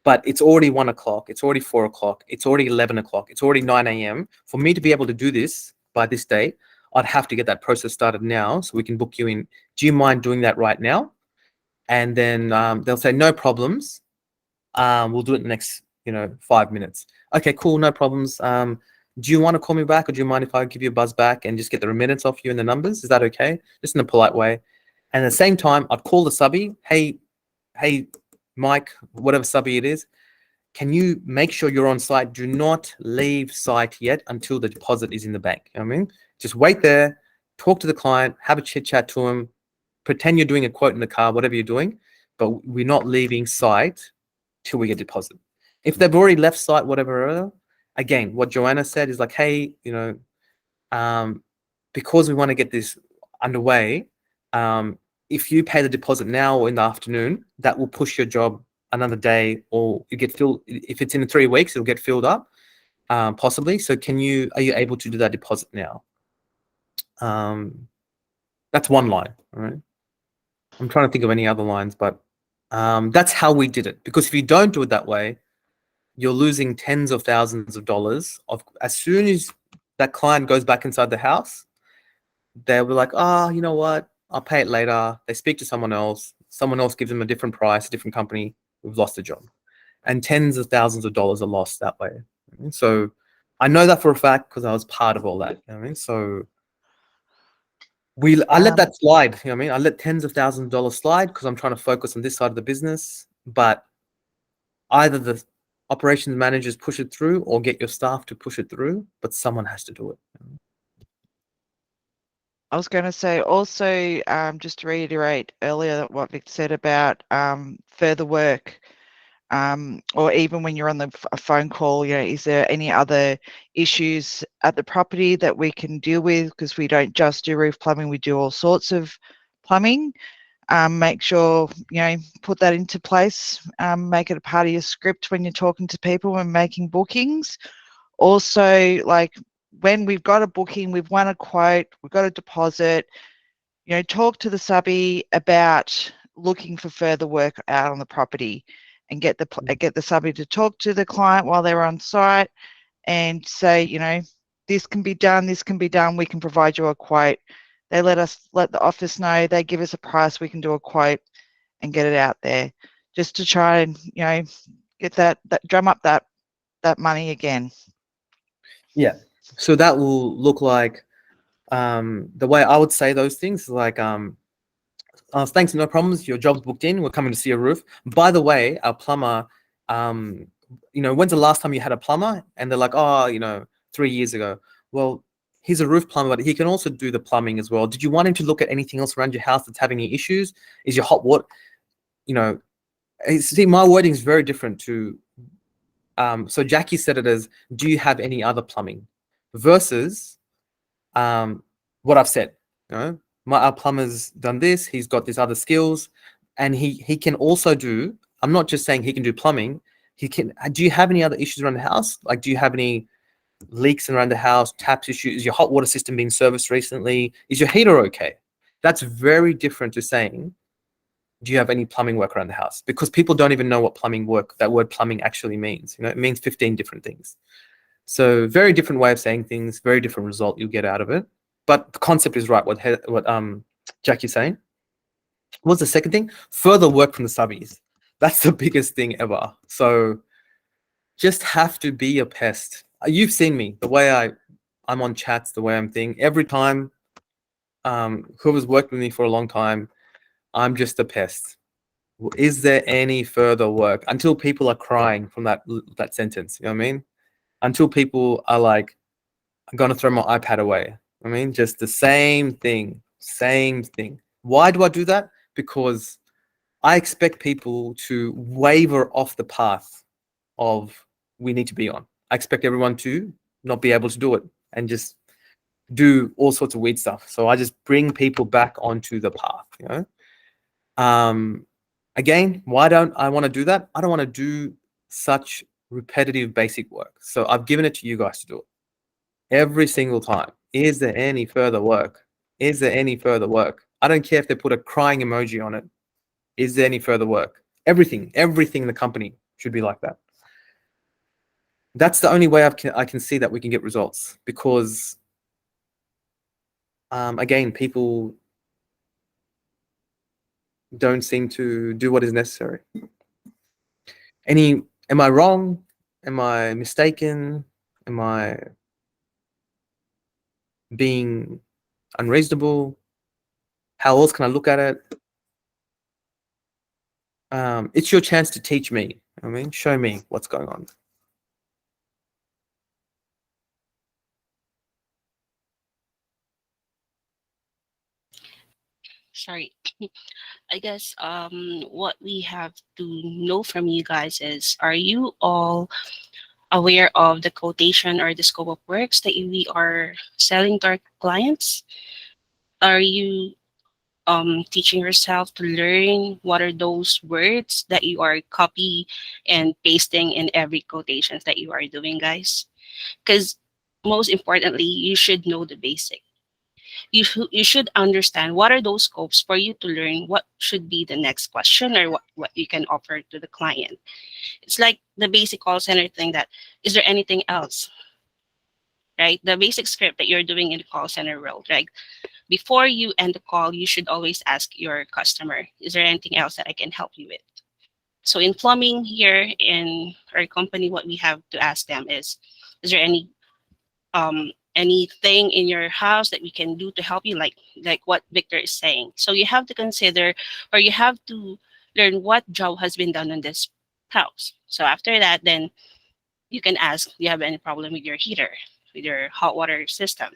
But it's already 1 o'clock, it's already 4 o'clock, it's already 11 o'clock, it's already 9 a.m. For me to be able to do this by this day, I'd have to get that process started now so we can book you in. Do you mind doing that right now? And then they'll say, no problems. We'll do it in the next 5 minutes. Okay, cool, no problems. Do you want to call me back, or do you mind if I give you a buzz back and just get the remittance off you and the numbers? Is that okay? Just in a polite way. And at the same time, I'd call the subby. Hey, Mike, whatever subby it is, can you make sure you're on site? Do not leave site yet until the deposit is in the bank. You know what I mean? Just wait there, talk to the client, have a chit chat to him, pretend you're doing a quote in the car, whatever you're doing, but we're not leaving site till we get deposit. If they've already left site, whatever, again, what Joanna said is like, hey, because we want to get this underway, if you pay the deposit now or in the afternoon, that will push your job another day, or you get filled. If it's in 3 weeks, it'll get filled up, possibly. So are you able to do that deposit now? That's one line, all right? I'm trying to think of any other lines, but that's how we did it. Because if you don't do it that way, you're losing tens of thousands of dollars. As soon as that client goes back inside the house, they'll be like, you know what? I'll pay it later. They speak to someone else. Someone else gives them a different price, a different company. We've lost the job. And tens of thousands of dollars are lost that way. So I know that for a fact because I was part of all that. You know what I mean? So I let that slide. You know what I mean? I let tens of thousands of dollars slide because I'm trying to focus on this side of the business. But either the operations managers push it through or get your staff to push it through, but someone has to do it. I was going to say also, just to reiterate earlier what Vic said about further work, or even when you're on a phone call, is there any other issues at the property that we can deal with? Because we don't just do roof plumbing, we do all sorts of plumbing. Make sure, put that into place, make it a part of your script when you're talking to people and making bookings. Also, like when we've got a booking, we've won a quote, we've got a deposit, talk to the subby about looking for further work out on the property, and get the subby to talk to the client while they're on site and say, this can be done, we can provide you a quote. They let the office know, they give us a price, we can do a quote and get it out there, just to try and, get that drum up that money again. Yeah. So that will look like the way I would say those things, like thanks, no problems, your job's booked in, we're coming to see a roof. By the way, our plumber when's the last time you had a plumber? And they're like, oh, 3 years ago. Well, he's a roof plumber, but he can also do the plumbing as well. Did you want him to look at anything else around your house that's having any issues? Is your hot water, see, my wording is very different to, so Jackie said it as, do you have any other plumbing? Versus what I've said, our plumber's done this, he's got these other skills, and he can also do, I'm not just saying he can do plumbing, do you have any other issues around the house? Like, do you have any leaks around the house, taps issues? Is your hot water system being serviced recently? Is your heater okay? That's very different to saying, do you have any plumbing work around the house? Because people don't even know what that word plumbing actually means. It means 15 different things. So very different way of saying things, very different result you'll get out of it. But the concept is right, what Jackie's saying. What's the second thing? Further work from the subbies. That's the biggest thing ever. So just have to be a pest. You've seen me, the way I'm on chats, the way I'm thinking. Every time whoever's worked with me for a long time, I'm just a pest. Is there any further work? Until people are crying from that sentence, you know what I mean? Until people are like, I'm going to throw my iPad away. I mean, just the same thing. Why do I do that? Because I expect people to waver off the path of we need to be on. I expect everyone to not be able to do it and just do all sorts of weird stuff. So I just bring people back onto the path, Again, why don't I want to do that? I don't want to do such repetitive basic work. So I've given it to you guys to do it every single time. Is there any further work? Is there any further work? I don't care if they put a crying emoji on it. Is there any further work? Everything in the company should be like that. That's the only way I can see that we can get results, because again, people don't seem to do what is necessary. Am I wrong? Am I mistaken? Am I being unreasonable? How else can I look at it? It's your chance to teach me. Show me what's going on. Sorry. I guess what we have to know from you guys is, are you all aware of the quotation or the scope of works that we are selling to our clients? Are you teaching yourself to learn what are those words that you are copy and pasting in every quotations that you are doing, guys? Because most importantly, you should know the basic. You should understand what are those scopes for you to learn what should be the next question, or what you can offer to the client. It's like the basic call center thing, that is there anything else, right? The basic script that you're doing in the call center world, right? Before you end the call, you should always ask your customer, is there anything else that I can help you with? So in plumbing here in our company, what we have to ask them is there anything in your house that we can do to help you, like what Victor is saying? So you have to consider, or you have to learn what job has been done on this house. So after that, then you can ask, do you have any problem with your heater, with your hot water system,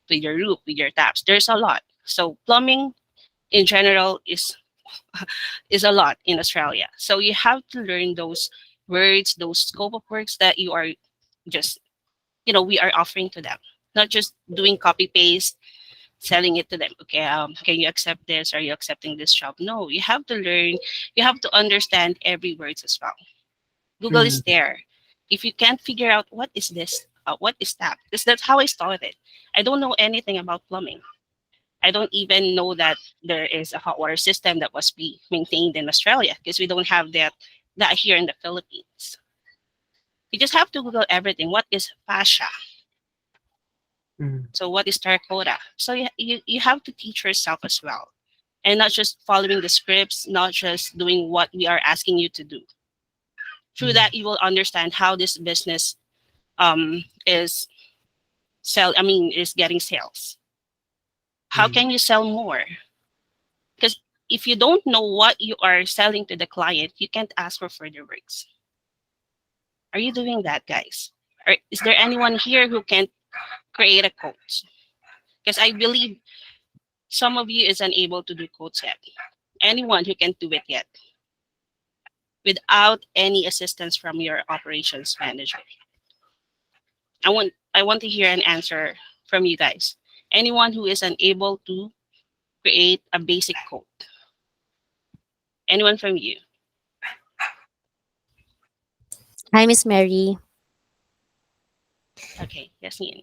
with your roof, with your taps? There's a lot. So plumbing in general is a lot in Australia. So you have to learn those words, those scope of works that you are just, we are offering to them, not just doing copy paste, selling it to them. Okay, can you accept this? Are you accepting this job? No, you have to learn. You have to understand every words as well. Google is there. If you can't figure out what is this, what is that? Because that's how I started. I don't know anything about plumbing. I don't even know that there is a hot water system that was be maintained in Australia, because we don't have that here in the Philippines. You just have to Google everything. What is fascia? So what is terracotta? So you have to teach yourself as well, and not just following the scripts, not just doing what we are asking you to do. Through that, you will understand how this business is getting sales. How can you sell more? Because if you don't know what you are selling to the client, you can't ask for further works. Are you doing that, guys? Or is there anyone here who can create a quote? Because I believe some of you is unable to do quotes yet. Anyone who can do it yet without any assistance from your operations manager. I want to hear an answer from you guys. Anyone who is unable to create a basic quote. Anyone from you? Hi, Miss Mary. Okay, Yasmin.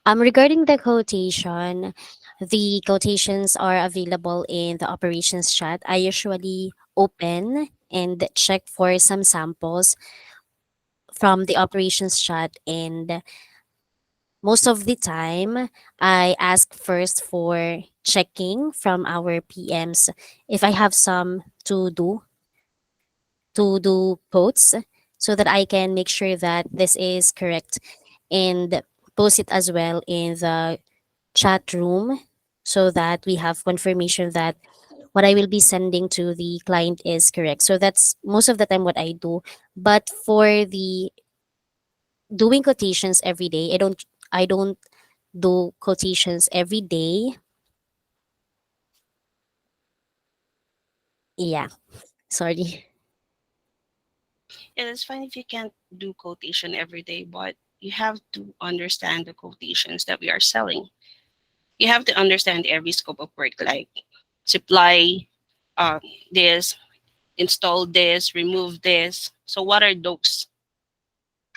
Regarding the quotation, the quotations are available in the operations chat. I usually open and check for some samples from the operations chat, and most of the time I ask first for checking from our PMs if I have some to do quotes, so that I can make sure that this is correct and post it as well in the chat room, so that we have confirmation that what I will be sending to the client is correct. So that's most of the time what I do. But for the doing quotations every day, I don't do quotations every day. Yeah, sorry. Yeah, it's fine if you can't do quotation every day, but you have to understand the quotations that we are selling. You have to understand every scope of work, like supply this, install this, remove this. So what are those?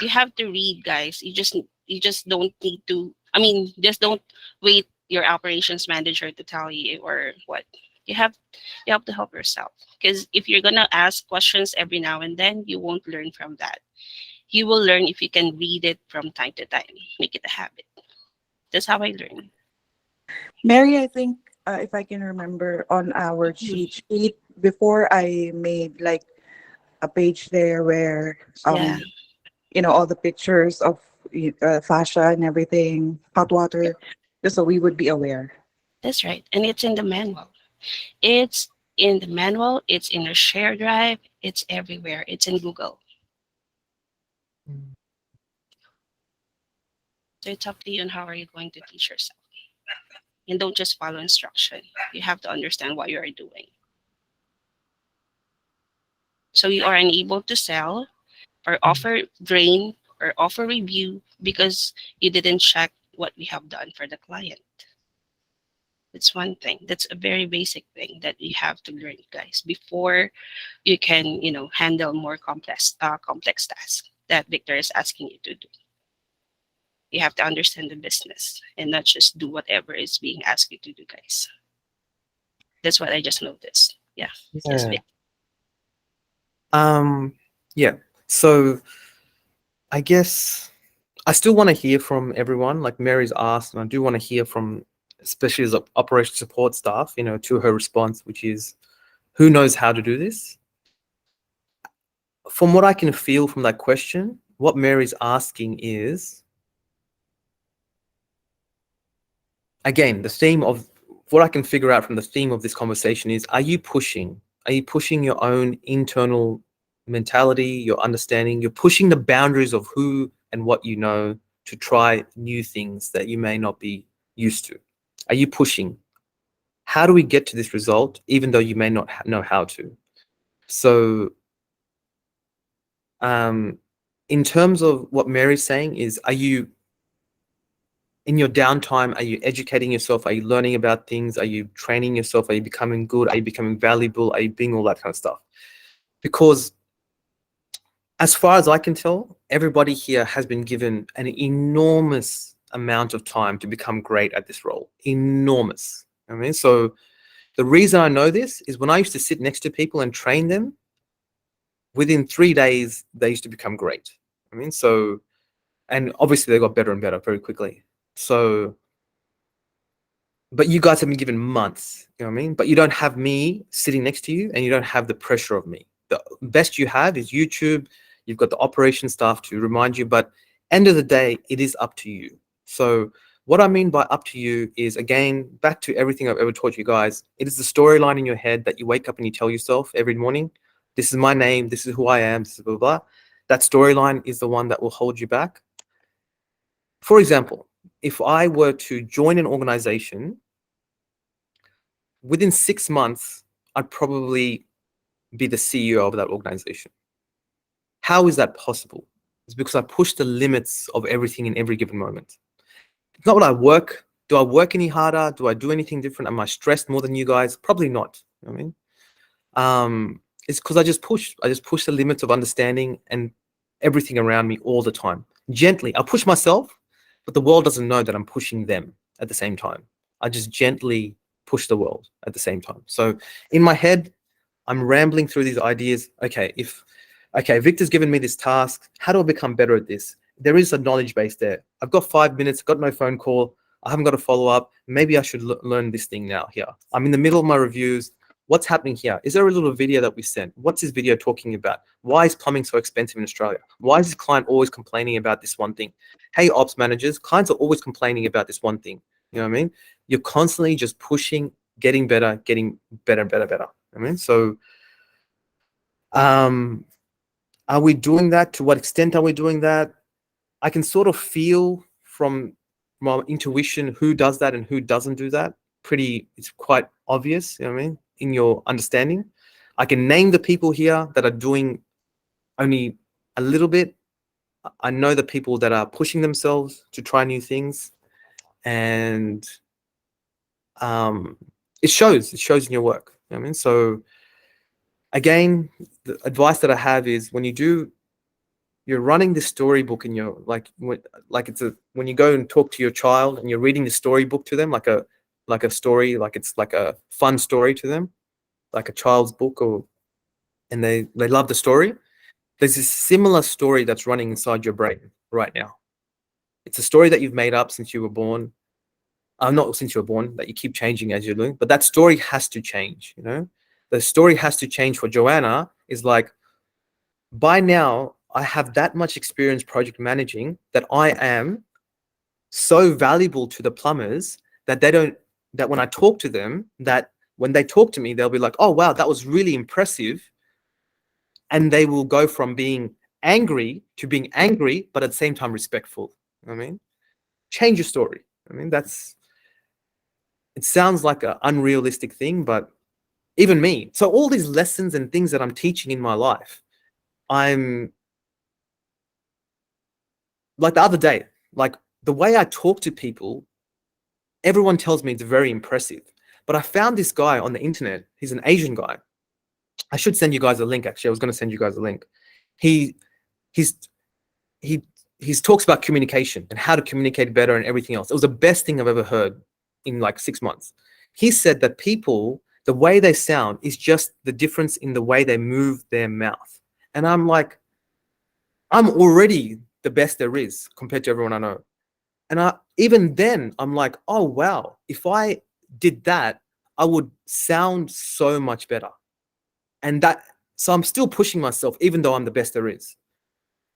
You have to read, guys. You just don't need to. I mean, just don't wait your operations manager to tell you or what. You have you have to help yourself, because if you're gonna ask questions every now and then, you won't learn from that. You will learn if you can read it from time to time. Make it a habit. That's how I learn. Mary, I think if I can remember on our cheat sheet before, I made like a page there where Yeah, all the pictures of fascia and everything, hot water, just so we would be aware. that's right. And it's in the manual. It's in the manual. It's in a share drive. It's everywhere. It's in Google. So it's up to you on how are you going to teach yourself. And don't just follow instruction. You have to understand what you are doing. So you are unable to sell or offer drain or offer review because you didn't check what we have done for the client. That's one thing. That's a very basic thing that you have to learn, guys, before you can, handle more complex tasks that Victor is asking you to do. You have to understand the business and not just do whatever is being asked you to do, guys. That's what I just noticed. Yeah. Yes, Yeah. Vic. Yeah. So I guess I still want to hear from everyone, like Mary's asked, and I do want to hear from, especially as operation support staff, to her response, which is, who knows how to do this? From what I can feel from that question, what Mary's asking is, again, the theme of what I can figure out from the theme of this conversation is, are you pushing your own internal mentality, your understanding? You're pushing the boundaries of who and what you know to try new things that you may not be used to. Are you pushing? How do we get to this result, even though you may not know how to? So in terms of what Mary's saying is, are you, in your downtime, are you educating yourself? Are you learning about things? Are you training yourself? Are you becoming good? Are you becoming valuable? Are you being all that kind of stuff? Because as far as I can tell, everybody here has been given an enormous amount of time to become great at this role. Enormous. I mean, so the reason I know this is when I used to sit next to people and train them, within 3 days, they used to become great. I mean, so, and obviously they got better and better very quickly. So, but you guys have been given months, you know what I mean? But you don't have me sitting next to you, and you don't have the pressure of me. The best you have is YouTube. You've got the operation staff to remind you, but end of the day, it is up to you. So what I mean by up to you is, again, back to everything I've ever taught you guys. It is the storyline in your head that you wake up and you tell yourself every morning, this is my name, this is who I am, this is blah, blah, blah. that storyline is the one that will hold you back. For example, if I were to join an organization, within 6 months, I'd probably be the CEO of that organization. How is that possible? It's because I push the limits of everything in every given moment. It's not what I work. Do I work any harder? Do I do anything different? Am I stressed more than you guys? Probably not. You know what I mean? It's because I just push the limits of understanding and everything around me all the time. Gently, I push myself, but the world doesn't know that I'm pushing them at the same time. I just gently push the world at the same time. So in my head, I'm rambling through these ideas. Okay, Victor's given me this task. How do I become better at this? There is a knowledge base there. I've got 5 minutes, got no phone call. I haven't got a follow up. Maybe I should learn this thing now here. I'm in the middle of my reviews. What's happening here? Is there a little video that we sent? What's this video talking about? Why is plumbing so expensive in Australia? Why is this client always complaining about this one thing? Hey, ops managers, clients are always complaining about this one thing. You know what I mean? You're constantly just pushing, getting better. I mean, so are we doing that? To what extent are we doing that? I can sort of feel from my intuition who does that and who doesn't do that. It's quite obvious, you know what I mean, in your understanding. I can name the people here that are doing only a little bit. I know the people that are pushing themselves to try new things, and it shows in your work. You know what I mean? So again, the advice that I have is when you're running the storybook in your when you go and talk to your child and you're reading the storybook to them like a story, like it's like a fun story to them, like a child's book, and they love the story. There's this similar story that's running inside your brain right now. It's a story that you've made up since you were born. Not since you were born, that you keep changing as you're doing, but that story has to change, you know? The story has to change for Joanna is like, by now, I have that much experience project managing that I am so valuable to the plumbers that that when I talk to them, that when they talk to me, they'll be like, oh, wow, that was really impressive. And they will go from being angry to being angry, but at the same time respectful. You know what I mean? Change your story. I mean, it sounds like an unrealistic thing, but even me. So all these lessons and things that I'm teaching in my life, I'm like the other day, like the way I talk to people, everyone tells me it's very impressive. But I found this guy on the internet. He's an Asian guy. I should send you guys a link. Actually, I was going to send you guys a link. He talks about communication and how to communicate better and everything else. It was the best thing I've ever heard in like 6 months. He said that people, the way they sound is just the difference in the way they move their mouth. And I'm like, I'm already the best there is compared to everyone I know. And even then, I'm like, oh, wow, if I did that, I would sound so much better. So I'm still pushing myself, even though I'm the best there is.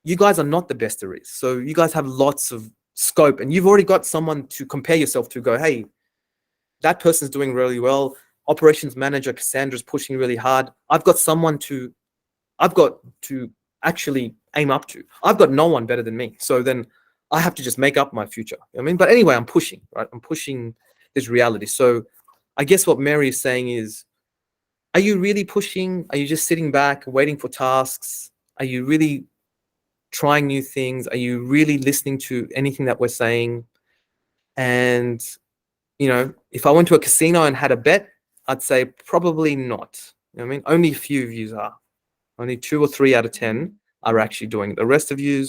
You guys are not the best there is. So you guys have lots of scope, and you've already got someone to compare yourself to, go, hey, that person's doing really well. Operations manager Cassandra's pushing really hard. I've got to actually aim up to. I've got no one better than me. So then I have to just make up my future. I mean, but anyway, I'm pushing, right? I'm pushing this reality. So I guess what Mary is saying is, are you really pushing? Are you just sitting back waiting for tasks? Are you really trying new things? Are you really listening to anything that we're saying? And, you know, if I went to a casino and had a bet, I'd say probably not. You know what I mean? Only a few of you are. Only 2 or 3 out of 10 are actually doing it. The rest of you,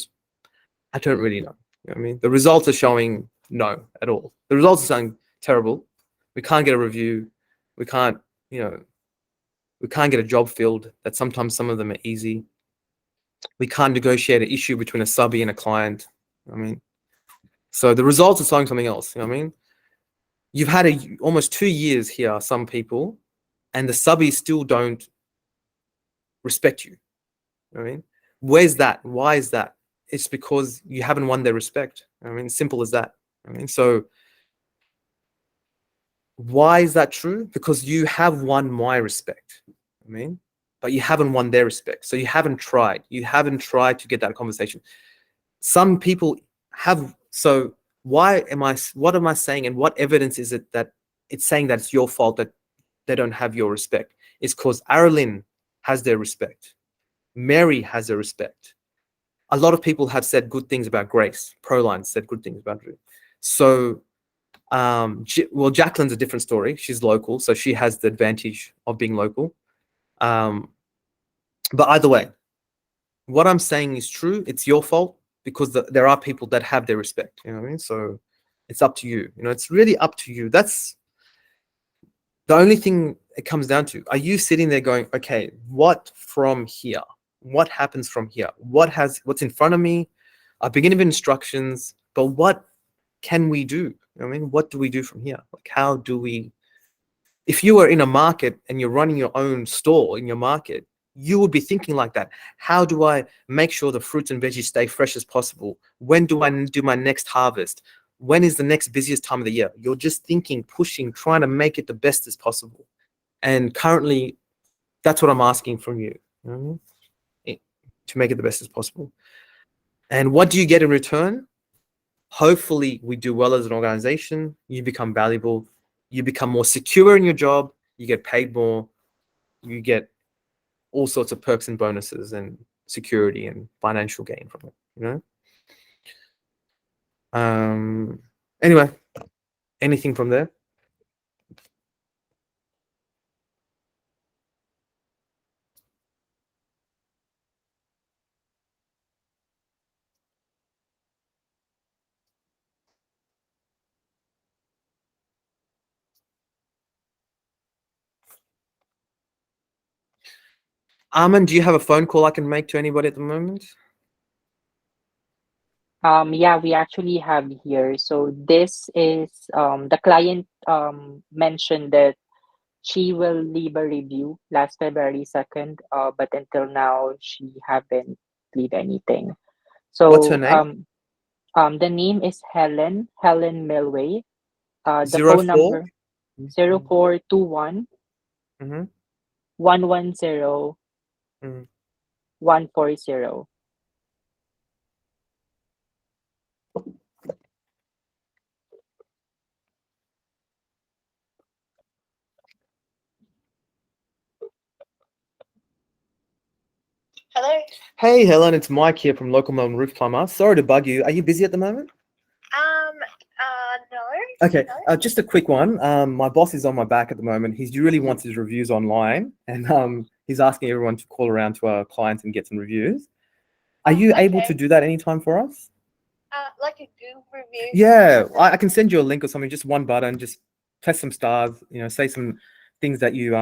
I don't really know. You know what I mean? The results are showing no at all. The results are saying terrible. We can't get a review. We can't, we can't get a job filled. That sometimes some of them are easy. We can't negotiate an issue between a subby and a client. I mean, so the results are showing something else. You know what I mean? You've had almost 2 years here, some people, and the subbies still don't respect you. You know what I mean? Where's that? Why is that? It's because you haven't won their respect. I mean, simple as that. I mean, so why is that true? Because you have won my respect. I mean, but you haven't won their respect. So you haven't tried. You haven't tried to get that conversation. Some people have. So what am I saying, and what evidence is it that it's saying that it's your fault that they don't have your respect? It's because Aralyn has their respect. Mary has their respect. A lot of people have said good things about Grace. Proline said good things about her. So, well, Jacqueline's a different story. She's local, so she has the advantage of being local. But either way, what I'm saying is true. It's your fault because there are people that have their respect. You know what I mean? So it's up to you. You know, it's really up to you. That's the only thing it comes down to. Are you sitting there going, okay, what from here? What happens from here? What's in front of me? I've been given instructions, but what can we do? You know what I mean, what do we do from here? Like, how do we? If you are in a market and you're running your own store in your market, you would be thinking like that. How do I make sure the fruits and veggies stay fresh as possible? When do I do my next harvest? When is the next busiest time of the year? You're just thinking, pushing, trying to make it the best as possible. And currently, that's what I'm asking from you. You know what I mean? To make it the best as possible. And what do you get in return? Hopefully we do well as an organization, you become valuable, you become more secure in your job, you get paid more, you get all sorts of perks and bonuses and security and financial gain from it, you know? Anyway, anything from there? Armin, do you have a phone call I can make to anybody at the moment? Yeah, we actually have here. So this is the client mentioned that she will leave a review last February 2nd, but until now she haven't leave anything. What's her So name? the name is Helen Milway. The 04? phone number 0421 Mm-hmm. 110 Mm-hmm. 140. Hello. Hey Helen, it's Mike here from Local Melbourne Roof Plumber. Sorry to bug you. Are you busy at the moment? No. Okay, No. just a quick one. My boss is on my back at the moment. He really wants his reviews online, and he's asking everyone to call around to our clients and get some reviews. Are you able to do that anytime for us? Like a Google review. Yeah, I can send you a link or something. Just one button. Just press some stars. You know, say some things that you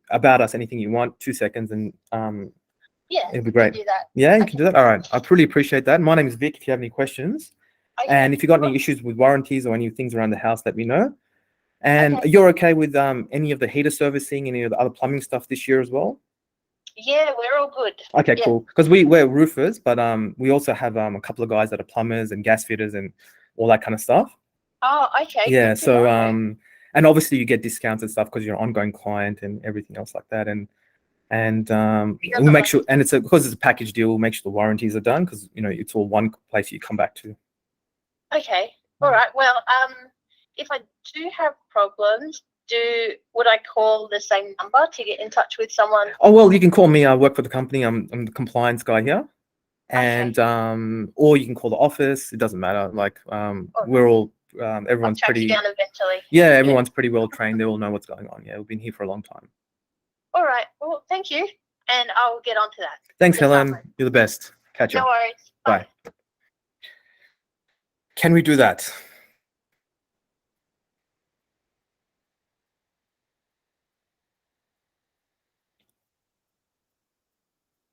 about us. Anything you want. 2 seconds, and Yeah. it'll be great. Do that. Yeah, you Okay. can do that. All right, I really appreciate that. My name is Vic. If you have any questions. Okay. And if you got any issues with warranties or any things around the house, let me know. And Okay. you're okay with any of the heater servicing, any of the other plumbing stuff this year as well? Yeah, we're all good. Okay, Yeah. cool. Because we're roofers, but we also have a couple of guys that are plumbers and gas fitters and all that kind of stuff. Oh, okay. Yeah. Good to So know. and obviously you get discounts and stuff because you're an ongoing client and everything else like that. And we'll make sure, and because it's a package deal, we'll make sure the warranties are done because you know it's all one place you come back to. Okay. All right. Well, if I do have problems, would I call the same number to get in touch with someone? Oh well, you can call me. I work for the company. I'm the compliance guy here, and or you can call the office. It doesn't matter. Like we're all everyone's I'll track you pretty. down eventually. Yeah, everyone's pretty well trained. They all know what's going on. Yeah, we've been here for a long time. All right. Well, thank you, and I'll get on to that. Thanks, Yes, Helen. Armin. You're the best. Catch you. No worries. Bye. Can we do that?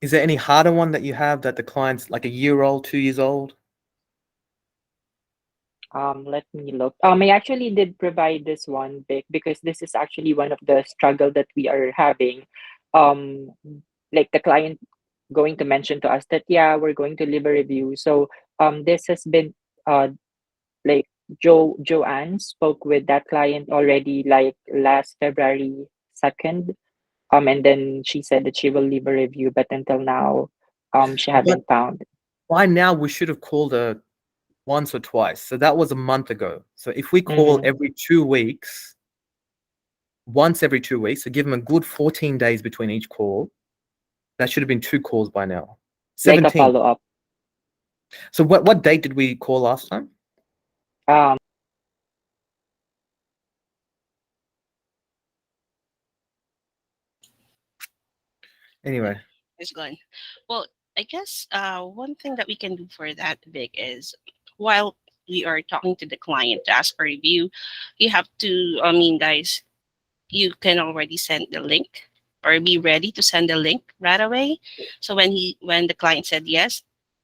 Is there any harder one that you have that the client's like a year old, 2 years old? Let me look. I actually did provide this one, Vic, because this is actually one of the struggle that we are having. Like the client going to mention to us that yeah, we're going to leave a review. So this has been like Joanne spoke with that client already like last February 2nd. And then she said that she will leave a review, but until now, she haven't found. By now, we should have called her once or twice. So that was a month ago. So if we call every 2 weeks, once every 2 weeks, so give them a good 14 days between each call, that should have been 2 calls by now. Like a 17. follow-up. So what date did we call last time? Anyway. It's gone. Well, I guess one thing that we can do for that, Vic, is while we are talking to the client to ask for review, you have to, I mean, guys, you can already send the link or be ready to send the link right away. So when the client said yes,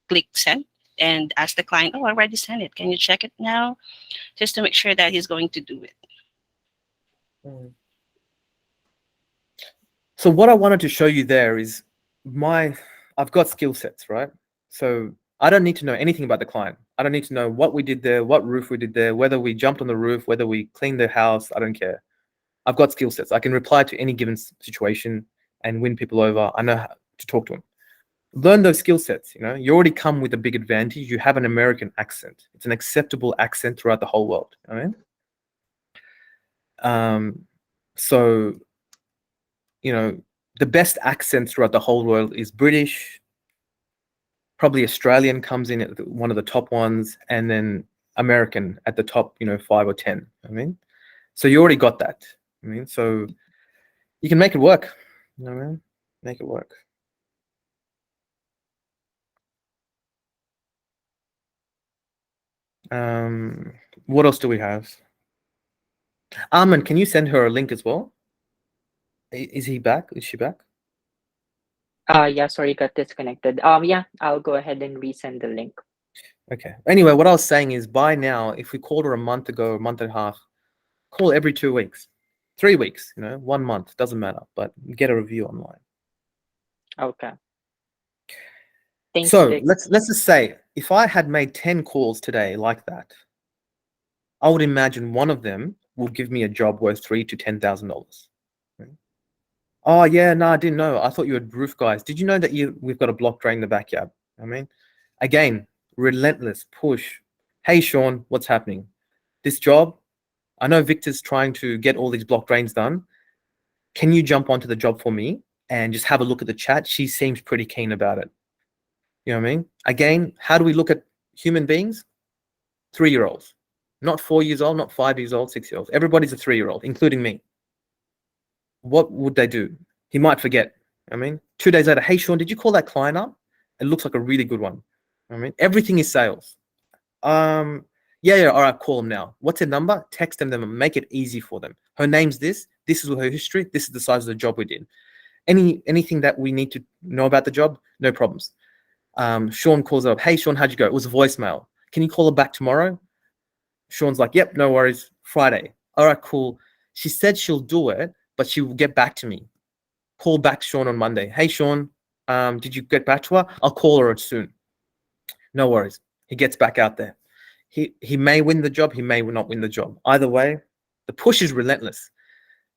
click send and ask the client, oh, I already sent it. Can you check it now? Just to make sure that he's going to do it. So what I wanted to show you there is I've got skill sets, right? So I don't need to know anything about the client. I don't need to know what we did there, what roof we did there, whether we jumped on the roof, whether we cleaned the house. I don't care. I've got skill sets. I can reply to any given situation and win people over. I know how to talk to them. Learn those skill sets. You already come with a big advantage. You have an American accent. It's an acceptable accent throughout the whole world. So the best accent throughout the whole world is British. Probably Australian comes in at one of the top ones, and then American at the top, 5 or 10. So you already got that. So you can make it work. Make it work. What else do we have? Armin, can you send her a link as well? Is he back? Is she back? Yeah, sorry, got disconnected. Yeah, I'll go ahead and resend the link. Okay. Anyway, what I was saying is by now, if we called her a month ago, a month and a half, call every 2 weeks, 3 weeks, 1 month, doesn't matter, but get a review online. Okay. Thanks, So Vic. let's just say if I had made 10 calls today like that, I would imagine one of them will give me a job worth $3,000 to $10,000. Oh yeah, no, I didn't know. I thought you were roof guys. Did you know that we've got a block drain in the backyard? Again, relentless push. Hey Sean, what's happening? This job, I know Victor's trying to get all these block drains done. Can you jump onto the job for me and just have a look at the chat? She seems pretty keen about it. You know what I mean? Again, how do we look at human beings? 3-year-olds, not 4 years old, not 5 years old, 6 years old. Everybody's a 3-year-old, including me. What would they do? He might forget. 2 days later, hey Sean, did you call that client up? It looks like a really good one. Everything is sales. Yeah, all right, call them now. What's their number? Text them and make it easy for them. Her name's this is her history, this is the size of the job we did. Anything that we need to know about the job, no problems. Sean calls her up, hey Sean, how'd you go? It was a voicemail. Can you call her back tomorrow? Sean's like, yep, no worries, Friday. All right, cool. She said she'll do it, but she will get back to me. Call back Sean on Monday. Hey Sean, did you get back to her? I'll call her soon. No worries. He gets back out there. He may win the job, he may not win the job. Either way, the push is relentless.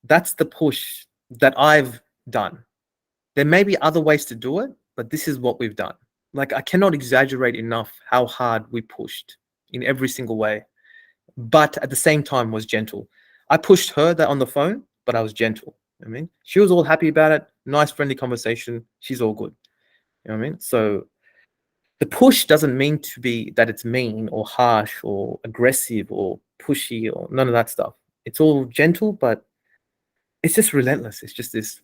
That's the push that I've done. There may be other ways to do it, but this is what we've done. I cannot exaggerate enough how hard we pushed in every single way, but at the same time was gentle. I pushed her that on the phone, but I was gentle. She was all happy about it. Nice, friendly conversation. She's all good. So the push doesn't mean to be that it's mean or harsh or aggressive or pushy or none of that stuff. It's all gentle, but it's just relentless. It's just this,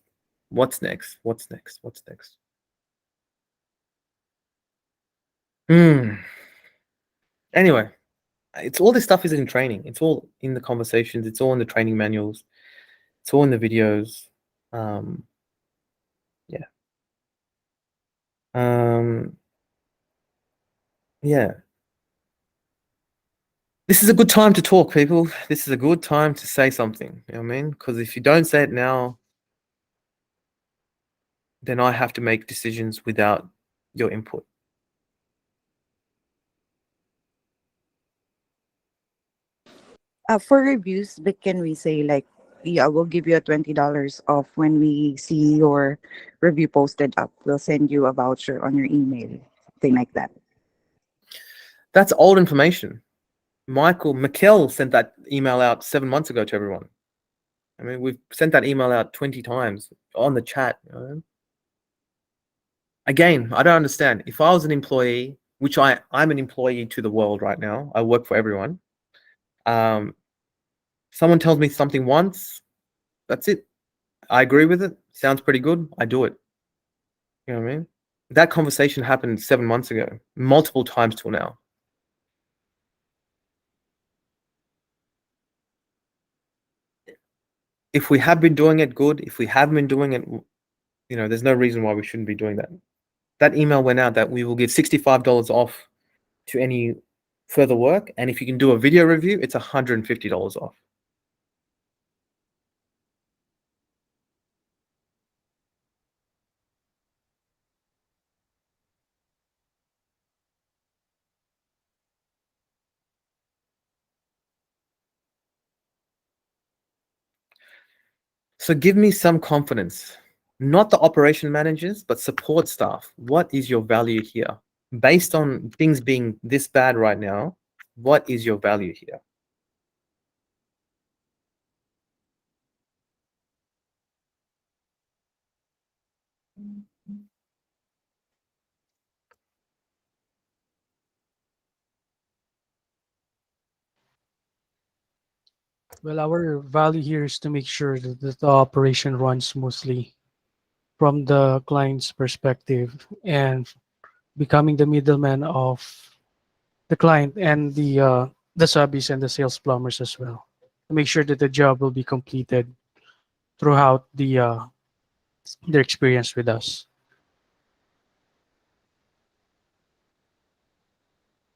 what's next? What's next? What's next? Anyway, it's all this stuff is in training. It's all in the conversations. It's all in the training manuals. It's all in the videos. Yeah. This is a good time to talk, people. This is a good time to say something. You know what I mean? Because if you don't say it now, then I have to make decisions without your input. For reviews, but can we say like yeah, we'll give you a $20 off when we see your review posted up. We'll send you a voucher on your email, something like that. That's old information. Mikkel sent that email out 7 months ago to everyone. I mean, we've sent that email out 20 times on the chat. Again, I don't understand. If I was an employee, which I'm an employee to the world right now, I work for everyone. Someone tells me something once, that's it. I agree with it. Sounds pretty good. I do it. You know what I mean? That conversation happened 7 months ago, multiple times till now. If we have been doing it, good. If we haven't been doing it, there's no reason why we shouldn't be doing that. That email went out that we will give $65 off to any further work. And if you can do a video review, it's $150 off. So give me some confidence, not the operation managers, but support staff. What is your value here? Based on things being this bad right now, what is your value here? Well, our value here is to make sure that the operation runs smoothly from the client's perspective and becoming the middleman of the client and the subbies and the sales plumbers as well to make sure that the job will be completed throughout their experience with us.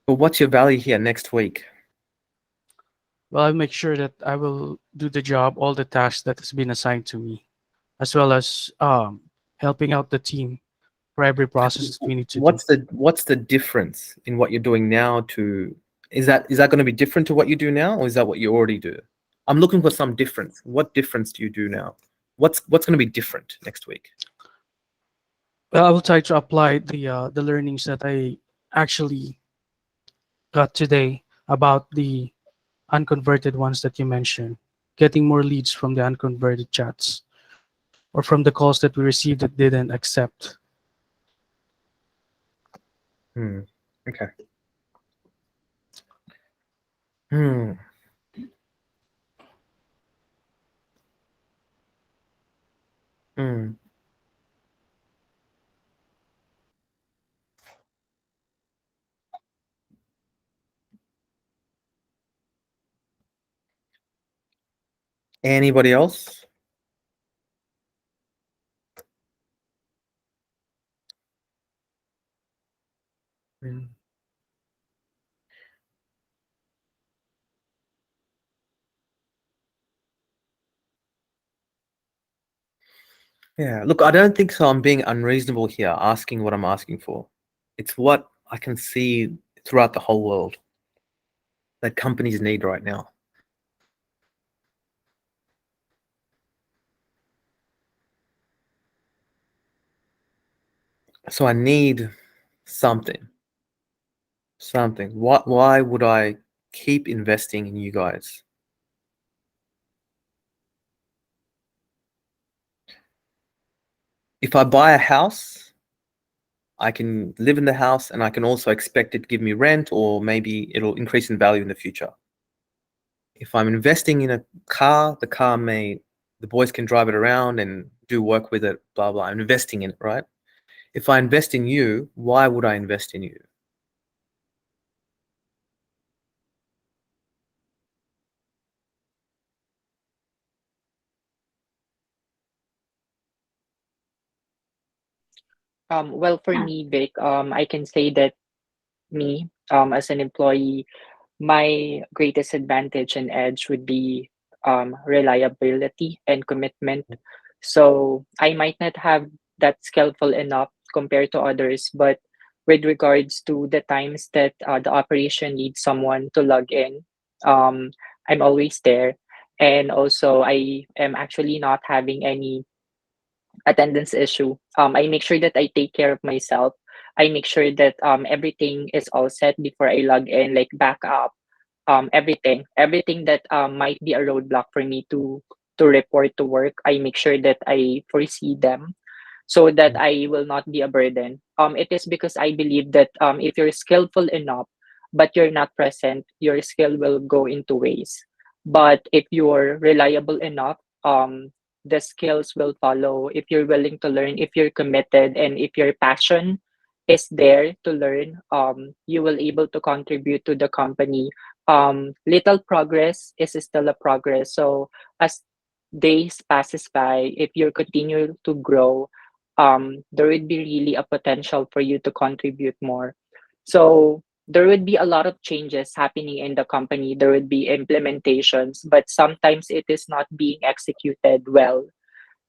But what's your value here next week? Well, I make sure that I will do the job, all the tasks that has been assigned to me, as well as helping out the team for every process that we need to do. What's the difference in what you're doing now to is that going to be different to what you do now, or is that what you already do? I'm looking for some difference. What difference do you do now? What's going to be different next week? Well, I will try to apply the learnings that I actually got today about the unconverted ones that you mentioned, getting more leads from the unconverted chats or from the calls that we received that didn't accept. Okay. Anybody else? Yeah, look, I don't think so. I'm being unreasonable here, asking what I'm asking for. It's what I can see throughout the whole world that companies need right now. So I need something. Why would I keep investing in you guys? If I buy a house, I can live in the house and I can also expect it to give me rent, or maybe it'll increase in value in the future. If I'm investing in a car, the boys can drive it around and do work with it, blah, blah. I'm investing in it, right? If I invest in you, why would I invest in you? Well, for me, Vic, I can say that me, as an employee, my greatest advantage and edge would be reliability and commitment. So I might not have that skillful enough compared to others, but with regards to the times that the operation needs someone to log in, I'm always there. and also I am actually not having any attendance issue. I make sure that I take care of myself. I make sure that everything is all set before I log in, like backup, everything that might be a roadblock for me to report to work. I make sure that I foresee them so that I will not be a burden. It is because I believe that if you're skillful enough, but you're not present, your skill will go into waste. But if you're reliable enough, the skills will follow. If you're willing to learn, if you're committed, and if your passion is there to learn, you will able to contribute to the company. Little progress is still a progress. So as days passes by, if you continue to grow, there would be really a potential for you to contribute more. So there would be a lot of changes happening in the company. There would be implementations, but sometimes it is not being executed well.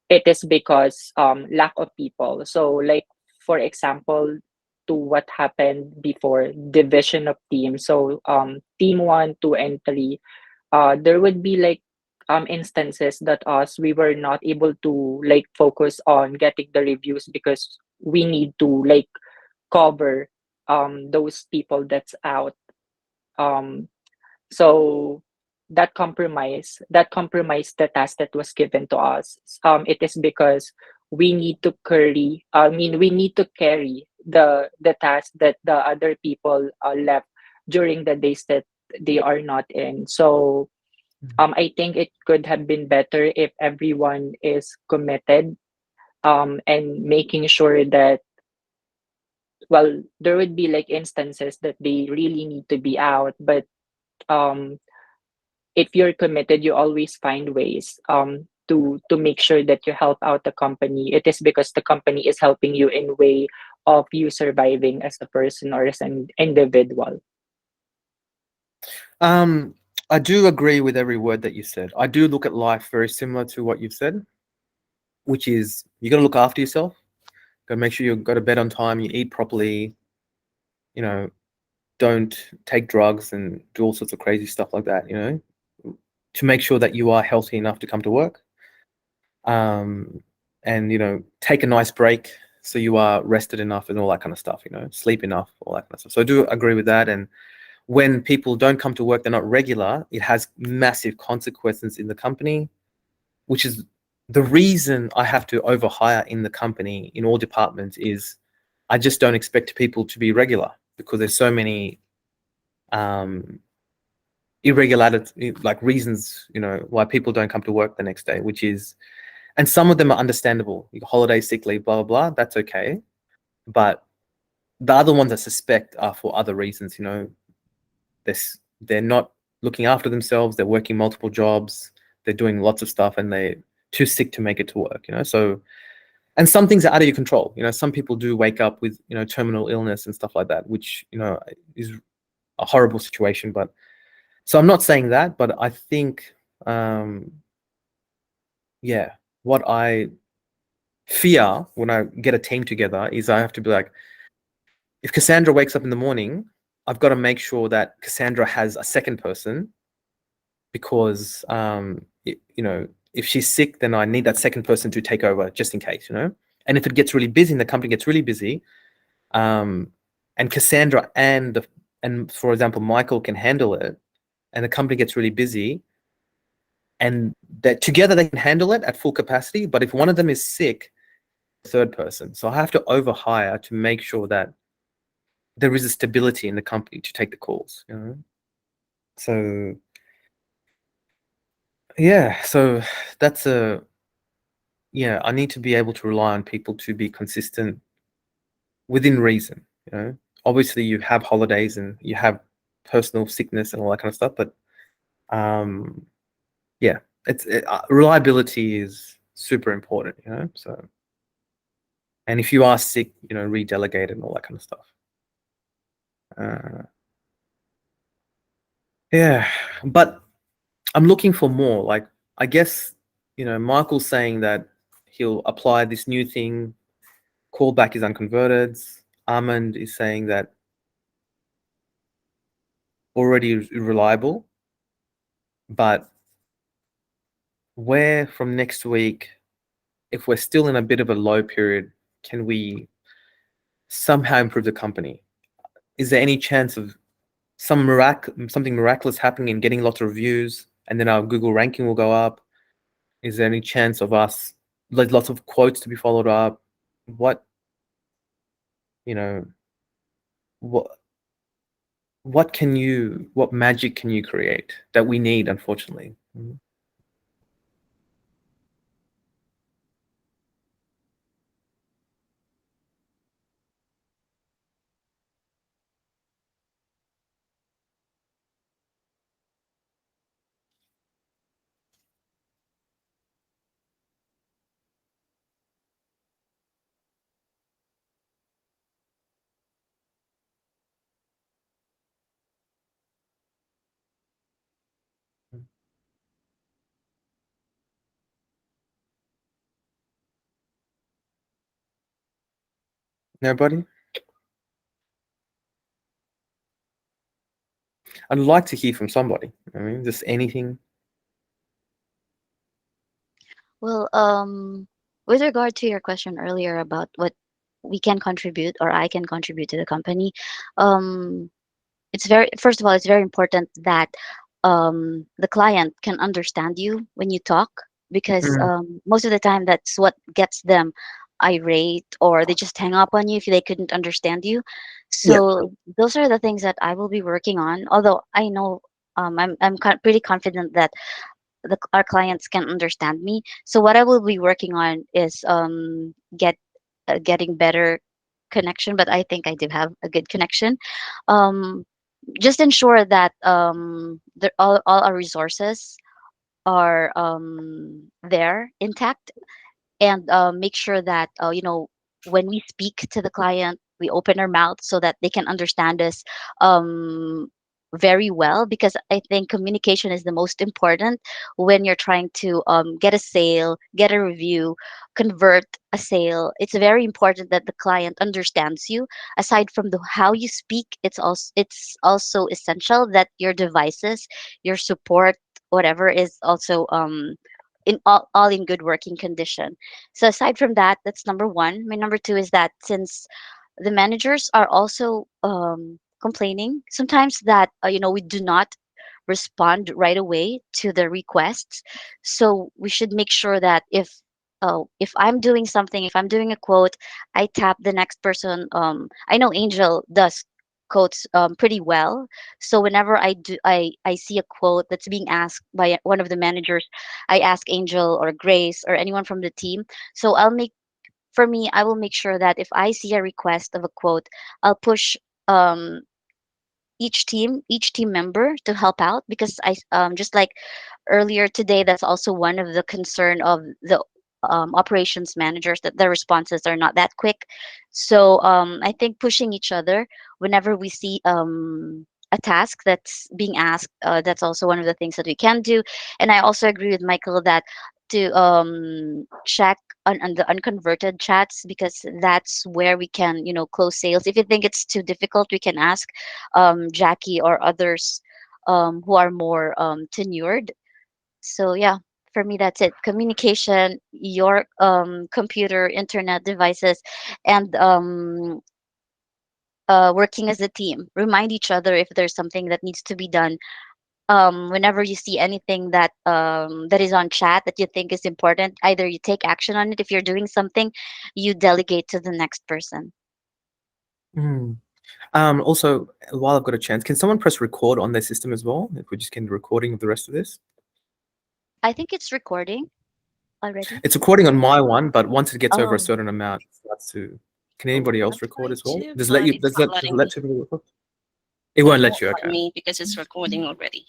It is because lack of people. So like for example, to what happened before, division of teams. So team 1, 2, and 3, there would be like instances that us we were not able to like focus on getting the reviews because we need to like cover those people that's out. um so that compromise the task that was given to us. It is because we need to we need to carry the task that the other people left during the days that they are not in. So I think it could have been better if everyone is committed, and making sure that, well, there would be like instances that they really need to be out, but um if you're committed, you always find ways to make sure that you help out the company. It is because the company is helping you in way of you surviving as a person or as an individual. I do agree with every word that you said. I do look at life very similar to what you've said, which is you got to look after yourself. Got to make sure you go to bed on time, you eat properly, you know, don't take drugs and do all sorts of crazy stuff like that, you know, to make sure that you are healthy enough to come to work. And, you know, take a nice break so you are rested enough and all that kind of stuff, you know, sleep enough, all that kind of stuff. So I do agree with that. And when people don't come to work, they're not regular, it has massive consequences in the company, which is the reason I have to overhire in the company in all departments. Is I just don't expect people to be regular because there's so many irregularity, like reasons, you know, why people don't come to work the next day, which is, and some of them are understandable, holiday, sick leave, blah, blah, blah, that's okay. But the other ones I suspect are for other reasons, you know, they're not looking after themselves, they're working multiple jobs, they're doing lots of stuff, and they're too sick to make it to work, you know. So, and some things are out of your control, you know. Some people do wake up with, you know, terminal illness and stuff like that, which, you know, is a horrible situation. But so I'm not saying that, but I think yeah, what I fear when I get a team together is I have to be like, if Cassandra wakes up in the morning, I've got to make sure that Cassandra has a second person, because you know, if she's sick, then I need that second person to take over just in case, you know. And if it gets really busy and the company gets really busy, and Cassandra and for example Michael can handle it, and the company gets really busy, and that together they can handle it at full capacity, but if one of them is sick, third person. So I have to overhire to make sure that there is a stability in the company to take the calls, you know. So yeah, so that's I need to be able to rely on people to be consistent within reason, you know. Obviously you have holidays and you have personal sickness and all that kind of stuff, but yeah, reliability is super important, you know. So, and if you are sick, you know, redelegate and all that kind of stuff. Yeah, but I'm looking for more. Like, I guess, you know, Michael's saying that he'll apply this new thing, callback is unconverted. Armand is saying that already reliable, but where from next week, if we're still in a bit of a low period, can we somehow improve the company? Is there any chance of something miraculous happening and getting lots of reviews, and then our Google ranking will go up? Is there any chance of us, like, lots of quotes to be followed up? What, you know, what magic can you create that we need, unfortunately? Nobody? I'd like to hear from somebody. I mean, just anything. Well, with regard to your question earlier about what we can contribute or I can contribute to the company, um, first of all, it's very important that the client can understand you when you talk, because Mm. most of the time that's what gets them irate, or they just hang up on you if they couldn't understand you. Yeah. So those are the things that I will be working on. Although I know pretty confident that our clients can understand me. So what I will be working on is getting better connection, but I think I do have a good connection. Um, just ensure that all our resources are there intact, and make sure that when we speak to the client, we open our mouth so that they can understand us um, very well, because I think communication is the most important when you're trying to get a sale, get a review, convert a sale. It's very important that the client understands you. Aside from the how you speak, it's also essential that your devices, your support, whatever, is also all in good working condition. So aside from that, that's number one. My number two is that since the managers are also complaining sometimes that we do not respond right away to the requests, so we should make sure that if I'm doing something, if I'm doing a quote, I tap the next person. I know Angel does quotes pretty well, so whenever I see a quote that's being asked by one of the managers, I ask Angel or Grace or anyone from the team. So for me, I will make sure that if I see a request of a quote, I'll push um, each team member to help out, because just like earlier today, that's also one of the concern of the operations managers, that their responses are not that quick. So I think pushing each other whenever we see a task that's being asked, that's also one of the things that we can do. And I also agree with Michael that to check on the unconverted chats, because that's where we can close sales. If you think it's too difficult, we can ask Jackie or others who are more tenured. So yeah, for me that's it. Communication, your computer, internet devices, and working as a team. Remind each other if there's something that needs to be done. Whenever you see anything that is on chat that you think is important, either you take action on it. If you're doing something, you delegate to the next person. Mm. Also, while I've got a chance, can someone press record on their system as well? If we just get a recording of the rest of this. I think it's recording already. It's recording on my one, but once it gets over a Oh, certain amount, it starts to. Can anybody else record as well? Too, Does it but let you? it's Does not that letting let me. two people record? It won't let you. Let Okay. me, because it's recording already.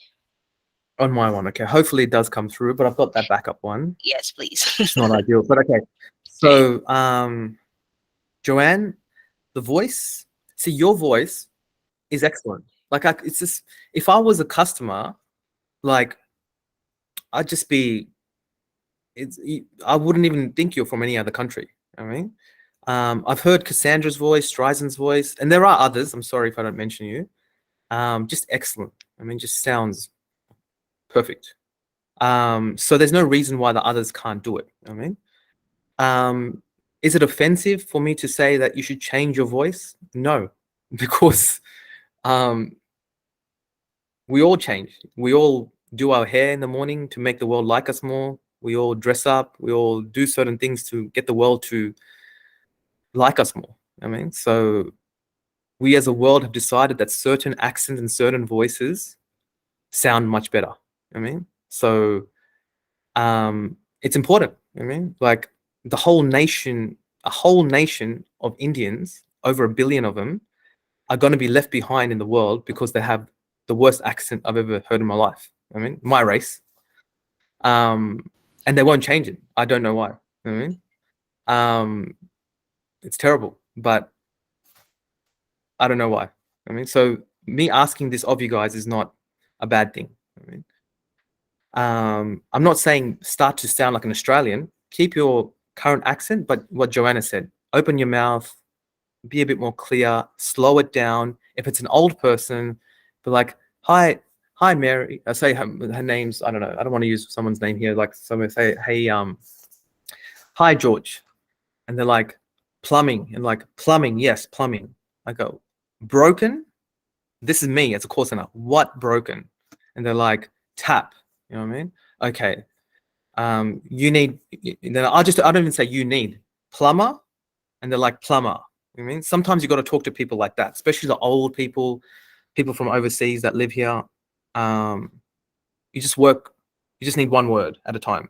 On my one, okay. Hopefully it does come through, but I've got that backup one. Yes, please. It's not ideal, but okay. So, Joanne, the voice. See, your voice is excellent. Like, it's just, if I was a customer, like, I'd just be. I wouldn't even think you're from any other country. I mean, I've heard Cassandra's voice, Streisand's voice, and there are others. I'm sorry if I don't mention you. Just excellent. I mean, just sounds perfect. So there's no reason why the others can't do it. I mean, is it offensive for me to say that you should change your voice? No, because we all change. We all do our hair in the morning to make the world like us more. We all dress up. We all do certain things to get the world to like us more. I mean, so we as a world have decided that certain accents and certain voices sound much better. I mean, so it's important. I mean, like a whole nation of Indians, over 1 billion of them, are going to be left behind in the world because they have the worst accent I've ever heard in my life. I mean, my race. And they won't change it. I don't know why. I mean, it's terrible, but I don't know why. I mean, so me asking this of you guys is not a bad thing. I mean, I'm not saying start to sound like an Australian. Keep your current accent, but what Joanna said, open your mouth, be a bit more clear, slow it down. If it's an old person, be like, hi Mary. I say her name's, I don't know. I don't want to use someone's name here. Like someone say, hey, hi George, and they're like, plumbing, and like, plumbing, yes, plumbing. I go, broken. This is me as a call center. What broken? And they're like, tap. You know what I mean? Okay. You need. Then I don't even say you need, plumber, and they're like, plumber. You know what I mean? Sometimes you got to talk to people like that, especially the old people from overseas that live here. You just need one word at a time.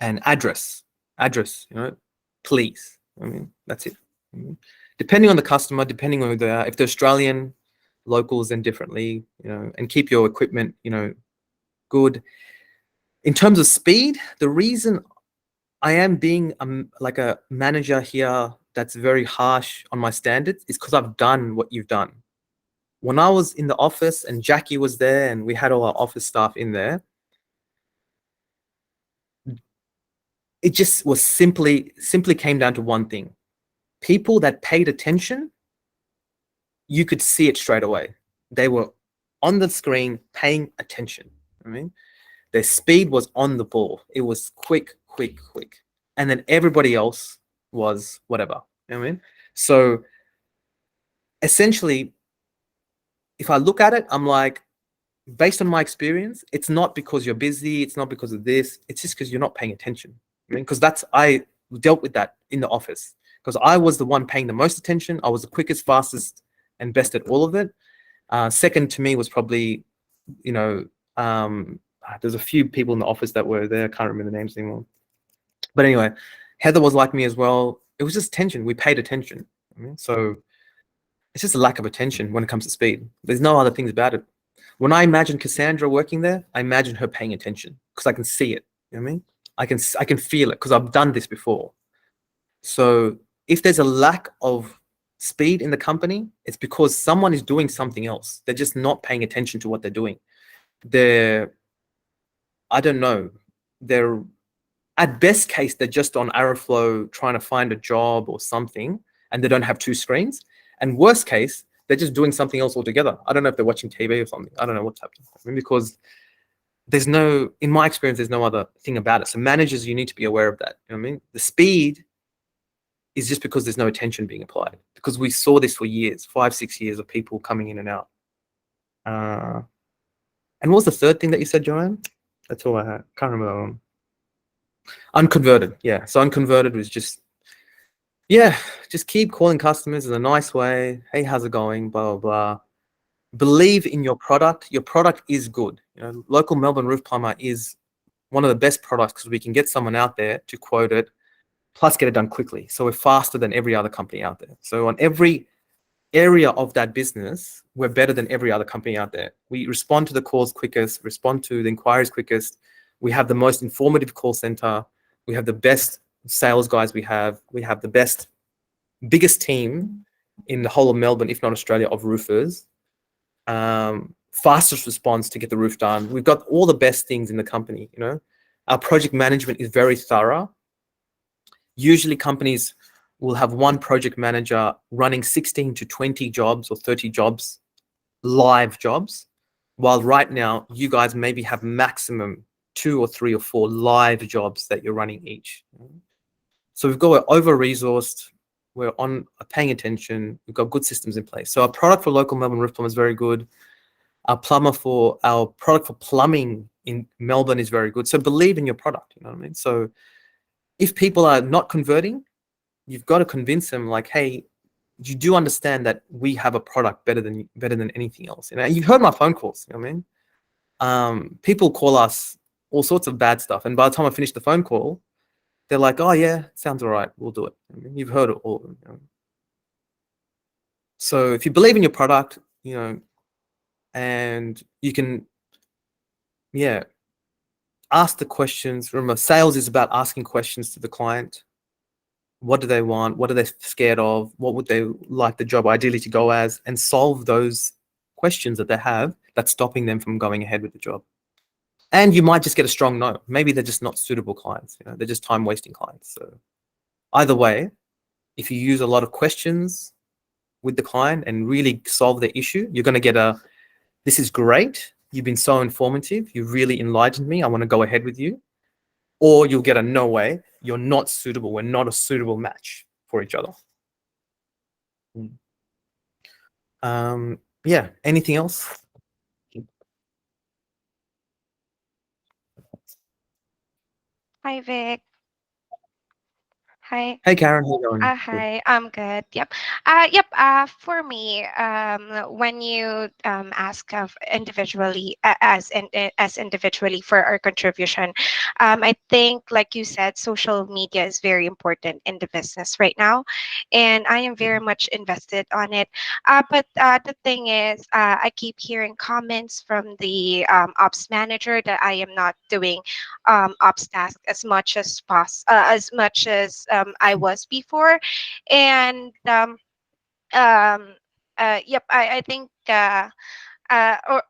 And address, you know, please. I mean, that's it. Depending on the customer, depending on who they are, if they're Australian locals, then differently, you know, and keep your equipment, you know, good. In terms of speed, the reason I am being like a manager here that's very harsh on my standards is because I've done what you've done. When I was in the office and Jackie was there and we had all our office staff in there, it just was simply came down to one thing. People that paid attention, you could see it straight away. They were on the screen paying attention. I mean, their speed was on the ball. It was quick. And then everybody else was whatever. You know what I mean? So essentially, if I look at it, I'm like, based on my experience, it's not because you're busy. It's not because of this. It's just because you're not paying attention. I mean, because I dealt with that in the office because I was the one paying the most attention. I was the quickest, fastest, and best at all of it. Second to me was probably, you know, there's a few people in the office that were there. I can't remember the names anymore. But anyway, Heather was like me as well. It was just attention. We paid attention. I mean, so it's just a lack of attention when it comes to speed. There's no other things about it. When I imagine Cassandra working there, I imagine her paying attention because I can see it. You know what I mean? I can feel it because I've done this before. So if there's a lack of speed in the company, it's because someone is doing something else. They're just not paying attention to what they're doing. I don't know. They're at best case, they're just on Aeroflow trying to find a job or something, and they don't have two screens. And worst case, they're just doing something else altogether. I don't know if they're watching TV or something. I don't know what's happening. I mean, because in my experience, there's no other thing about it. So managers, you need to be aware of that. You know what I mean? The speed is just because there's no attention being applied. Because we saw this for years, 5-6 years of people coming in and out. And what was the third thing that you said, Joanne? That's all I had. Can't remember that one. Unconverted. Yeah. So unconverted was just keep calling customers in a nice way. Hey, how's it going? Blah, blah, blah. Believe in your product. Your product is good. You know, local Melbourne Roof Plumber is one of the best products because we can get someone out there to quote it, plus get it done quickly. So we're faster than every other company out there. So on every area of that business, we're better than every other company out there. We respond to the calls quickest, respond to the inquiries quickest. We have the most informative call center. We have the best sales guys we have the biggest team in the whole of Melbourne, if not Australia, of roofers. Fastest response to get the roof done. We've got all the best things in the company, you know. Our project management is very thorough. Usually companies will have one project manager running 16 to 20 jobs or 30 jobs, live jobs. while right now you guys maybe have maximum 2 or 3 or 4 live jobs that you're running each. So we've got over-resourced, we're on paying attention, we've got good systems in place. So our product for local Melbourne roof plumber is very good. Our product for plumbing in Melbourne is very good. So believe in your product, you know what I mean? So if people are not converting, you've got to convince them like, hey, you do understand that we have a product better than anything else. You know, you've heard my phone calls, you know what I mean? People call us all sorts of bad stuff. And by the time I finish the phone call, they're like, oh yeah, sounds all right, we'll do it. I mean, you've heard it all. You know? So if you believe in your product, you know, and you can, yeah, ask the questions. Remember, sales is about asking questions to the client. What do they want? What are they scared of? What would they like the job ideally to go as? And solve those questions that they have that's stopping them from going ahead with the job. And you might just get a strong no. Maybe they're just not suitable clients. You know, they're just time-wasting clients. So either way, if you use a lot of questions with the client and really solve the issue, you're going to get a, this is great. You've been so informative. You really enlightened me. I want to go ahead with you. Or you'll get a no way. You're not suitable. We're not a suitable match for each other. Yeah. Anything else? Hi, Vic. Hi. Hey, Karen. How you going? Good. Hi, I'm good. Yep. For me, when you ask of individually as individually for our contribution, I think, like you said, social media is very important in the business right now, and I am very much invested on it. But the thing is, I keep hearing comments from the ops manager that I am not doing ops task as much as I was before, and I think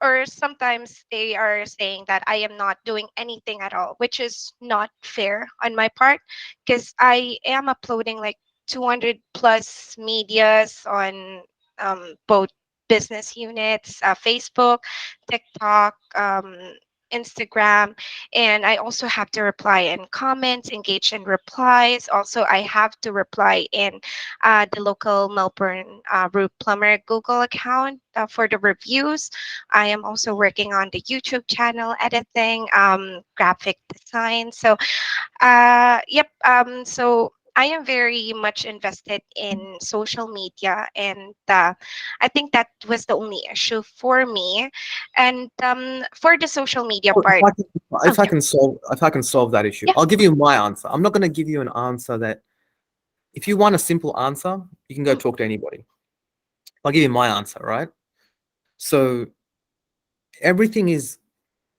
or sometimes they are saying that I am not doing anything at all, which is not fair on my part, because I am uploading like 200 plus medias on both business units, Facebook, TikTok, Instagram, and I also have to reply in comments, engage in replies. Also, I have to reply in the local Melbourne Roof Plumber Google account for the reviews. I am also working on the YouTube channel editing, graphic design. So, so I am very much invested in social media, and I think that was the only issue for me. And for the social media part, If I can solve that issue, Yeah. I'll give you my answer. I'm not going to give you an answer that, if you want a simple answer, you can go talk to anybody. I'll give you my answer, right? So everything is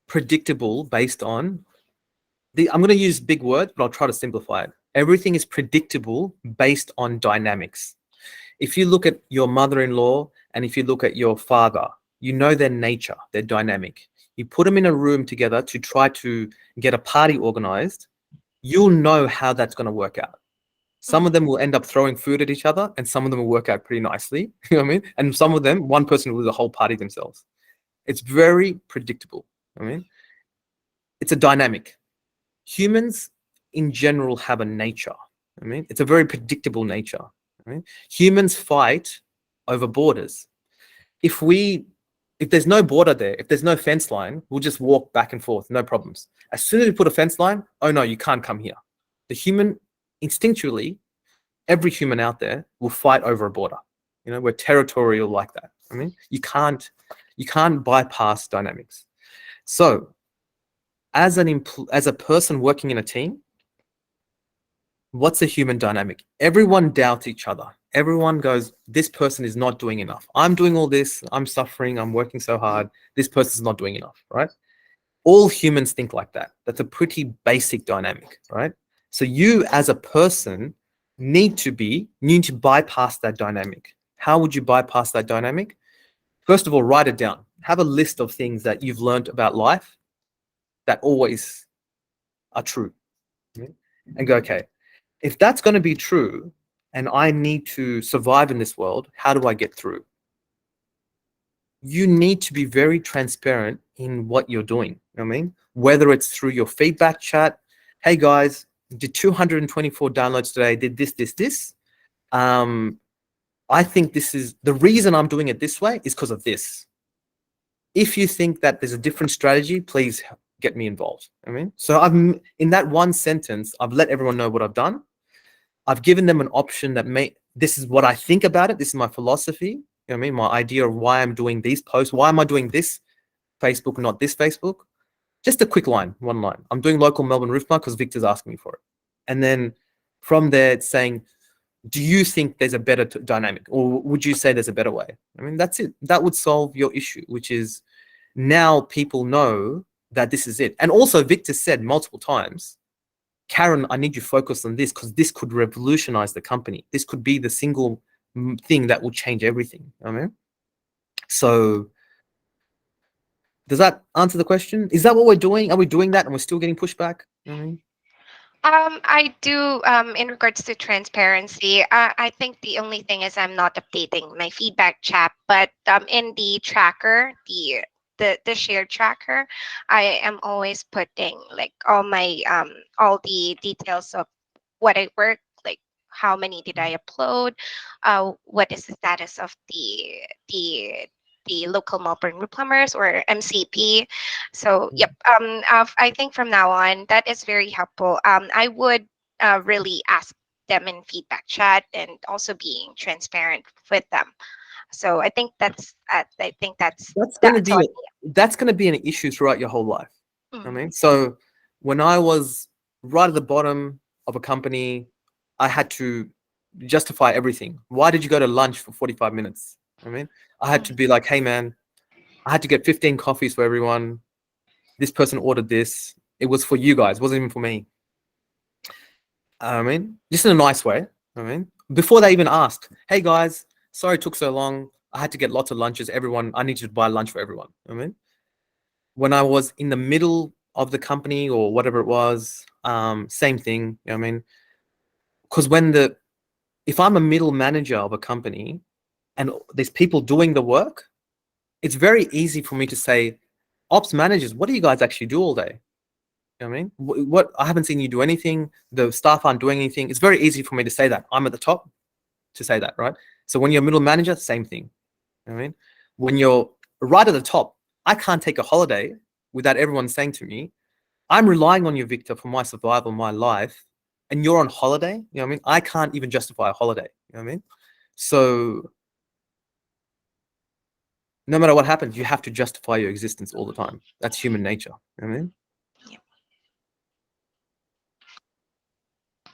predictable based on I'm going to use big words, but I'll try to simplify it. Everything is predictable based on dynamics. If you look at your mother-in-law and if you look at your father, you know their nature, their dynamic. You put them in a room together to try to get a party organized, you'll know how that's going to work out. Some of them will end up throwing food at each other, and some of them will work out pretty nicely. You know what I mean? And some of them, one person will do the whole party themselves. It's very predictable. I mean, it's a dynamic. Humans in general have a nature. I mean, it's a very predictable nature. Right? Humans fight over borders. If there's no border there, if there's no fence line, we'll just walk back and forth, no problems. As soon as we put a fence line, oh no, you can't come here. The human, instinctually, every human out there will fight over a border. You know, we're territorial like that. I mean, you can't bypass dynamics. So, as a person working in a team, what's a human dynamic? Everyone doubts each other. Everyone goes, this person is not doing enough. I'm doing all this. I'm suffering. I'm working so hard. This person's not doing enough, right? All humans think like that. That's a pretty basic dynamic, right? So you as a person need to bypass that dynamic. How would you bypass that dynamic? First of all, write it down. Have a list of things that you've learned about life that always are true. And go, okay, if that's going to be true and I need to survive in this world, how do I get through? you need to be very transparent in what you're doing. You know what I mean? Whether it's through your feedback chat, hey guys, did 224 downloads today, did this. I think this is the reason I'm doing it this way is because of this. If you think that there's a different strategy, please get me involved. I mean, so I've in that one sentence, I've let everyone know what I've done. I've given them an option that this is what I think about it. This is my philosophy. You know what I mean? My idea of why I'm doing these posts. Why am I doing this Facebook, not this Facebook? Just a quick line, one line. I'm doing local Melbourne roof mark because Victor's asking me for it. And then from there, it's saying, do you think there's a better dynamic, or would you say there's a better way? I mean, that's it. That would solve your issue, which is now people know that this is it. And also Victor said multiple times, Karen, I need you focused on this because this could revolutionize the company. This could be the single thing that will change everything. I mean, so does that answer the question? Is that what we're doing? Are we doing that and we're still getting pushback? You know what I mean? I do, in regards to transparency, I think the only thing is I'm not updating my feedback chat, but in the tracker, the shared tracker, I am always putting like all my all the details of what I work, like how many did I upload, what is the status of the local Melbourne Roof Plumbers or MCP. So yep, I think from now on that is very helpful. I would really ask them in feedback chat and also being transparent with them. So I think that's that's going to be an issue throughout your whole life. I mean, so when I was right at the bottom of a company, I had to justify everything. Why did you go to lunch for 45 minutes? I mean, I had to be like, hey man, I had to get 15 coffees for everyone. This person ordered this. It was for you guys. It wasn't even for me. I mean, just in a nice way. I mean, before they even asked, hey guys, sorry it took so long. I had to get lots of lunches. Everyone, I need to buy lunch for everyone. I mean, when I was in the middle of the company or whatever it was, same thing. You know what I mean? Because if I'm a middle manager of a company and there's people doing the work, it's very easy for me to say, ops managers, what do you guys actually do all day? You know what I mean? What I haven't seen you do anything. The staff aren't doing anything. It's very easy for me to say that. I'm at the top to say that, right? So when you're a middle manager, same thing. You know what I mean? When you're right at the top, I can't take a holiday without everyone saying to me, I'm relying on you, Victor, for my survival, my life, and you're on holiday. You know what I mean? I can't even justify a holiday. You know what I mean? So no matter what happens, you have to justify your existence all the time. That's human nature. You know what I mean?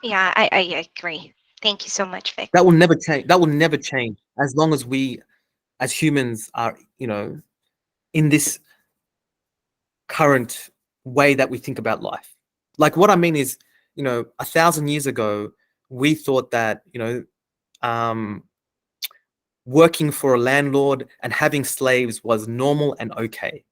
Yeah, I agree. Thank you so much, Vic. That will never change. That will never change as long as we, as humans, are, you know, in this current way that we think about life. Like what I mean is, you know, 1,000 years ago, we thought that, you know, working for a landlord and having slaves was normal and okay.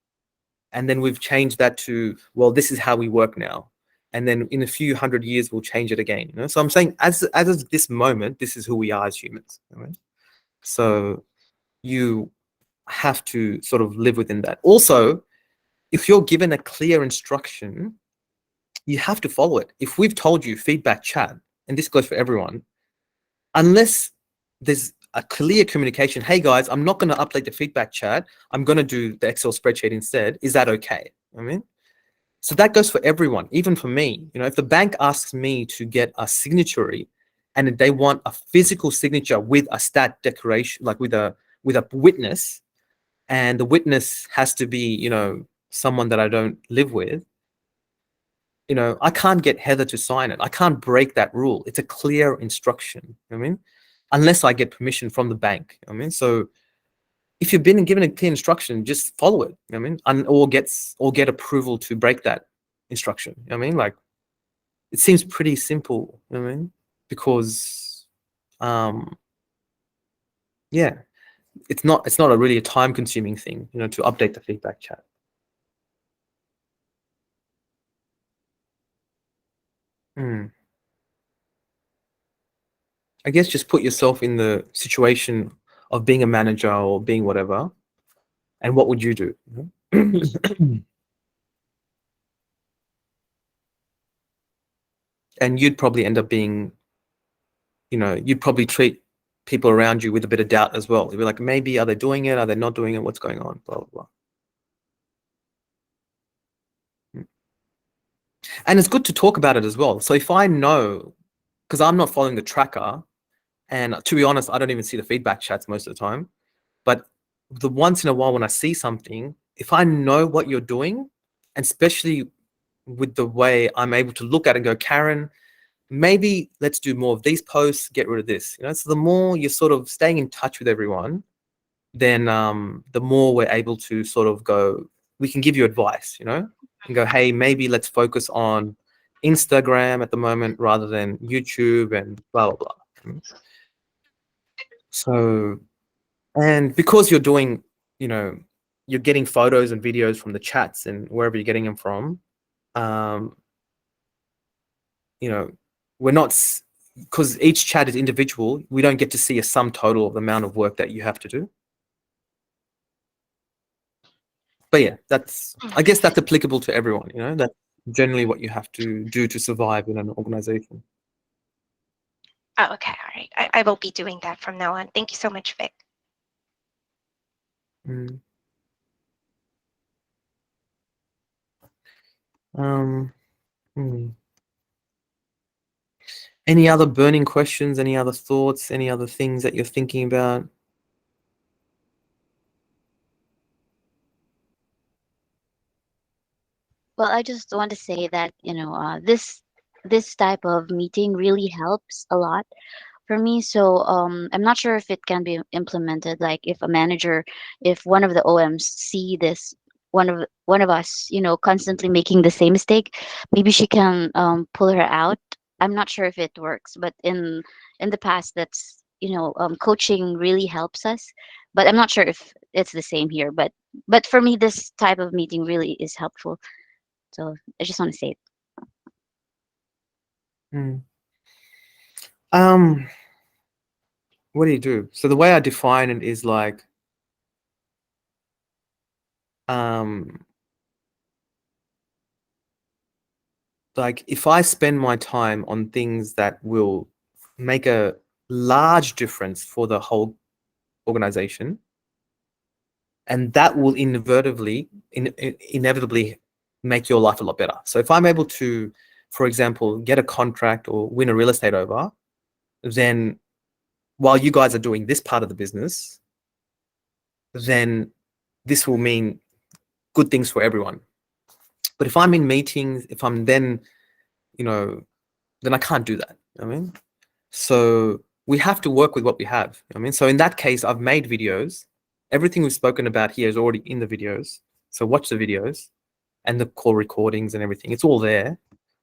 And then we've changed that to, well, this is how we work now. And then in a few hundred years, we'll change it again. You know? So I'm saying as of this moment, this is who we are as humans. Right? So you have to sort of live within that. Also, if you're given a clear instruction, you have to follow it. If we've told you feedback chat, and this goes for everyone, unless there's a clear communication, hey guys, I'm not going to update the feedback chat. I'm going to do the Excel spreadsheet instead. Is that okay? I mean, so that goes for everyone, even for me. You know, if the bank asks me to get a signatory and they want a physical signature with a stat declaration, like with a witness, and the witness has to be, you know, someone that I don't live with, you know, I can't get Heather to sign it. I can't break that rule. It's a clear instruction. You know what I mean? Unless I get permission from the bank. You know what I mean? So if you've been given a clear instruction, just follow it. You know what I mean? Or get approval to break that instruction. You know what I mean? Like, it seems pretty simple. You know what I mean? Because, yeah, it's not a really a time-consuming thing, you know, to update the feedback chat. I guess just put yourself in the situation of being a manager or being whatever, And what would you do? And you'd probably end up being, you'd probably treat people around you with a bit of doubt as well. You'd be like, maybe, are they doing it? Are they not doing it? What's going on? Blah, blah, blah. And it's good to talk about it as well. So if I know, because I'm not following the tracker, and to be honest, I don't even see the feedback chats most of the time, but the once in a while when I see something, if I know what you're doing, and especially with the way I'm able to look at it and go, Karen, maybe let's do more of these posts, get rid of this. So the more you're sort of staying in touch with everyone, then the more we're able to sort of go, we can give you advice, and go, hey, maybe let's focus on Instagram at the moment rather than YouTube and blah, blah, blah. So, and because you're doing, you're getting photos and videos from the chats and wherever you're getting them from, we're not, because each chat is individual, we don't get to see a sum total of the amount of work that you have to do. But yeah, I guess that's applicable to everyone, that's generally what you have to do to survive in an organization. Oh, okay, all right. I will be doing that from now on. Thank you so much, Vic. Mm. Any other burning questions? Any other thoughts? Any other things that you're thinking about? Well, I just want to say that, this type of meeting really helps a lot for me. So I'm not sure if it can be implemented. Like if a manager, if one of the OMs see this, one of us, constantly making the same mistake, maybe she can pull her out. I'm not sure if it works, but in the past, that's coaching really helps us. But I'm not sure if it's the same here. But for me, this type of meeting really is helpful. So I just want to say it. What do you do? So the way I define it is like, if I spend my time on things that will make a large difference for the whole organization, and that will inevitably make your life a lot better. So if I'm able to, for example, get a contract or win a real estate over, then while you guys are doing this part of the business, then this will mean good things for everyone. But if I'm in meetings, if I'm then, then I can't do that. So we have to work with what we have. So in that case, I've made videos. Everything we've spoken about here is already in the videos. So watch the videos and the call recordings and everything. It's all there.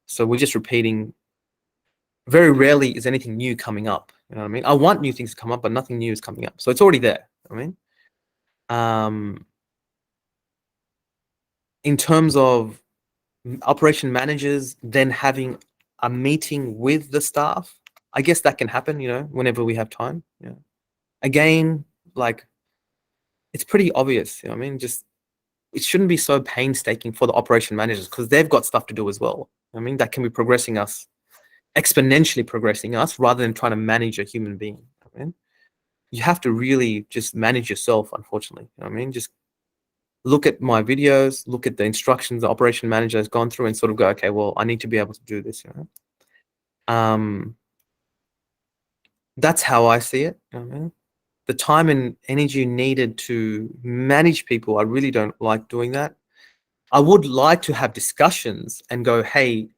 So we're just repeating. Very rarely is anything new coming up. You know what I mean? I want new things to come up, but nothing new is coming up. So it's already there. In terms of operation managers then having a meeting with the staff, I guess that can happen, whenever we have time. Yeah. Again, it's pretty obvious. Just it shouldn't be so painstaking for the operation managers because they've got stuff to do as well. That can be exponentially progressing us rather than trying to manage a human being. You have to really just manage yourself, unfortunately. Just look at my videos, look at the instructions the operation manager has gone through and sort of go, okay, well, I need to be able to do this. That's how I see it. The time and energy needed to manage people, I really don't like doing that. I would like to have discussions and go, hey,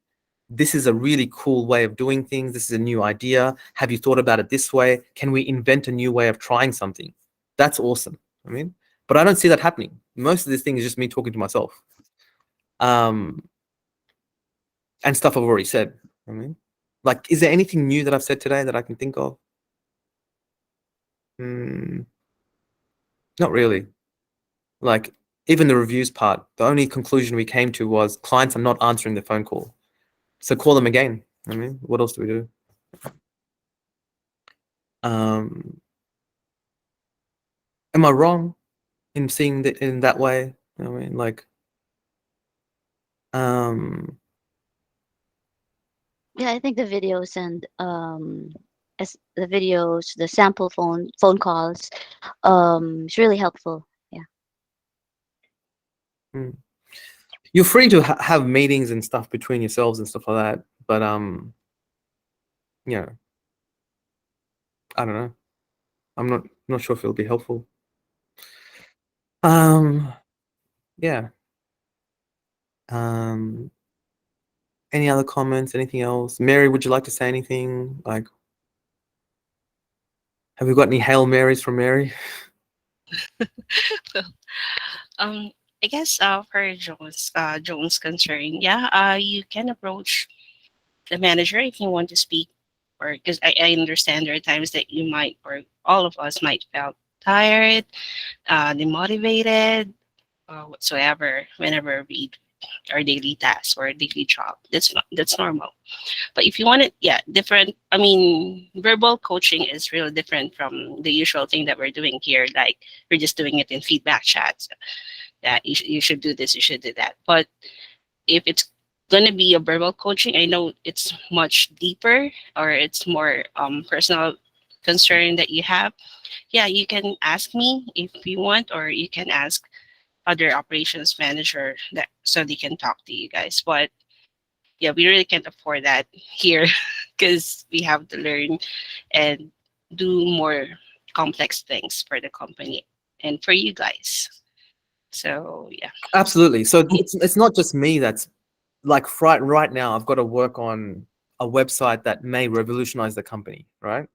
this is a really cool way of doing things. This is a new idea. Have you thought about it this way? Can we invent a new way of trying something? That's awesome. But I don't see that happening. Most of this thing is just me talking to myself. And stuff I've already said. Is there anything new that I've said today that I can think of? Not really. Even the reviews part, the only conclusion we came to was clients are not answering the phone call. So call them again. What else do we do? Am I wrong? in seeing that in that way. I mean, like, Yeah, I think the videos and as the videos, the sample phone calls, is really helpful. Yeah. mm. You're free to have meetings and stuff between yourselves and stuff like that, but you know, I don't know. I'm not sure if it'll be helpful. Yeah. Any other comments? Anything else? Mary, would you like to say anything? Like, have we got any Hail Marys from Mary? um, I guess for Jones concern, yeah, you can approach the manager if you want to speak, or because I understand there are times that you might, or all of us might felt tired, demotivated, whatsoever whenever we our daily tasks or daily job. That's normal. But if you want it, yeah, different. I mean, verbal coaching is really different from the usual thing that we're doing here. Like we're just doing it in feedback chats. That you should do this, you should do that. But if it's gonna be a verbal coaching, I know it's much deeper or it's more personal concern that you have. Yeah, you can ask me if you want, or you can ask other operations manager that so they can talk to you guys. But yeah, we really can't afford that here because we have to learn and do more complex things for the company and for you guys. So yeah. Absolutely. So it's not just me that's like right now. I've got to work on a website that may revolutionize the company, right?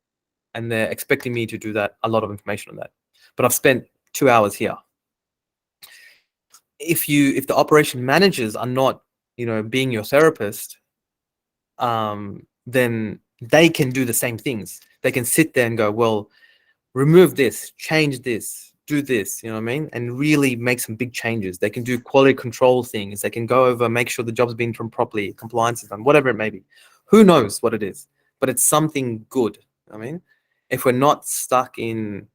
And they're expecting me to do that, a lot of information on that. But I've spent 2 hours here. If the operation managers are not, being your therapist, then they can do the same things. They can sit there and go, well, remove this, change this, do this, you know what I mean? And really make some big changes. They can do quality control things. They can go over, make sure the job's been done properly, compliance is done, whatever it may be. Who knows what it is? But it's something good. I mean, if we're not stuck in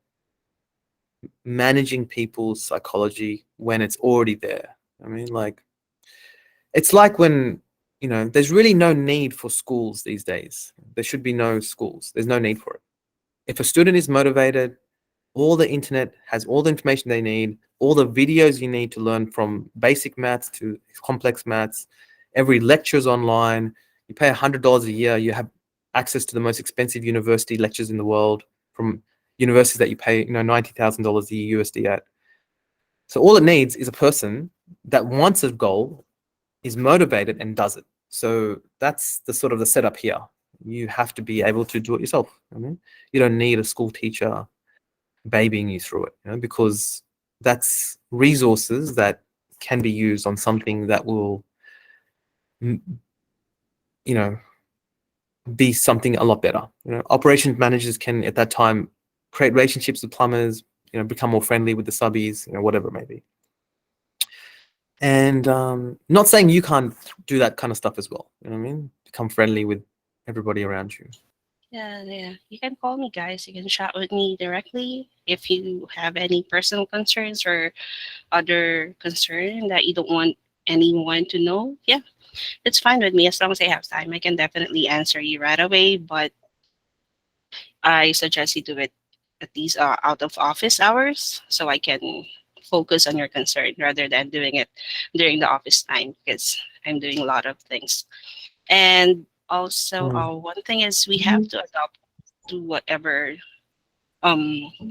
managing people's psychology when it's already there. I mean, like, it's like when, there's really no need for schools these days. There should be no schools. There's no need for it. If a student is motivated, all the internet has all the information they need, all the videos you need to learn from basic maths to complex maths. Every lecture's online. You pay $100 a year. You have access to the most expensive university lectures in the world from universities that you pay, $90,000 a year USD at. So all it needs is a person that wants a goal, is motivated, and does it. So that's the sort of the setup here. You have to be able to do it yourself. I mean, you don't need a school teacher babying you through it, because that's resources that can be used on something that will, be something a lot better. Operations managers can at that time create relationships with plumbers, become more friendly with the subbies, whatever it may be. And not saying you can't do that kind of stuff as well. You know what I mean? Become friendly with everybody around you. Yeah. You can call me, guys. You can chat with me directly if you have any personal concerns or other concern that you don't want anyone to know. Yeah, it's fine with me as long as I have time. I can definitely answer you right away, but I suggest you do it at least out of office hours so I can focus on your concern rather than doing it during the office time because I'm doing a lot of things. And also, one thing is we have to adopt to whatever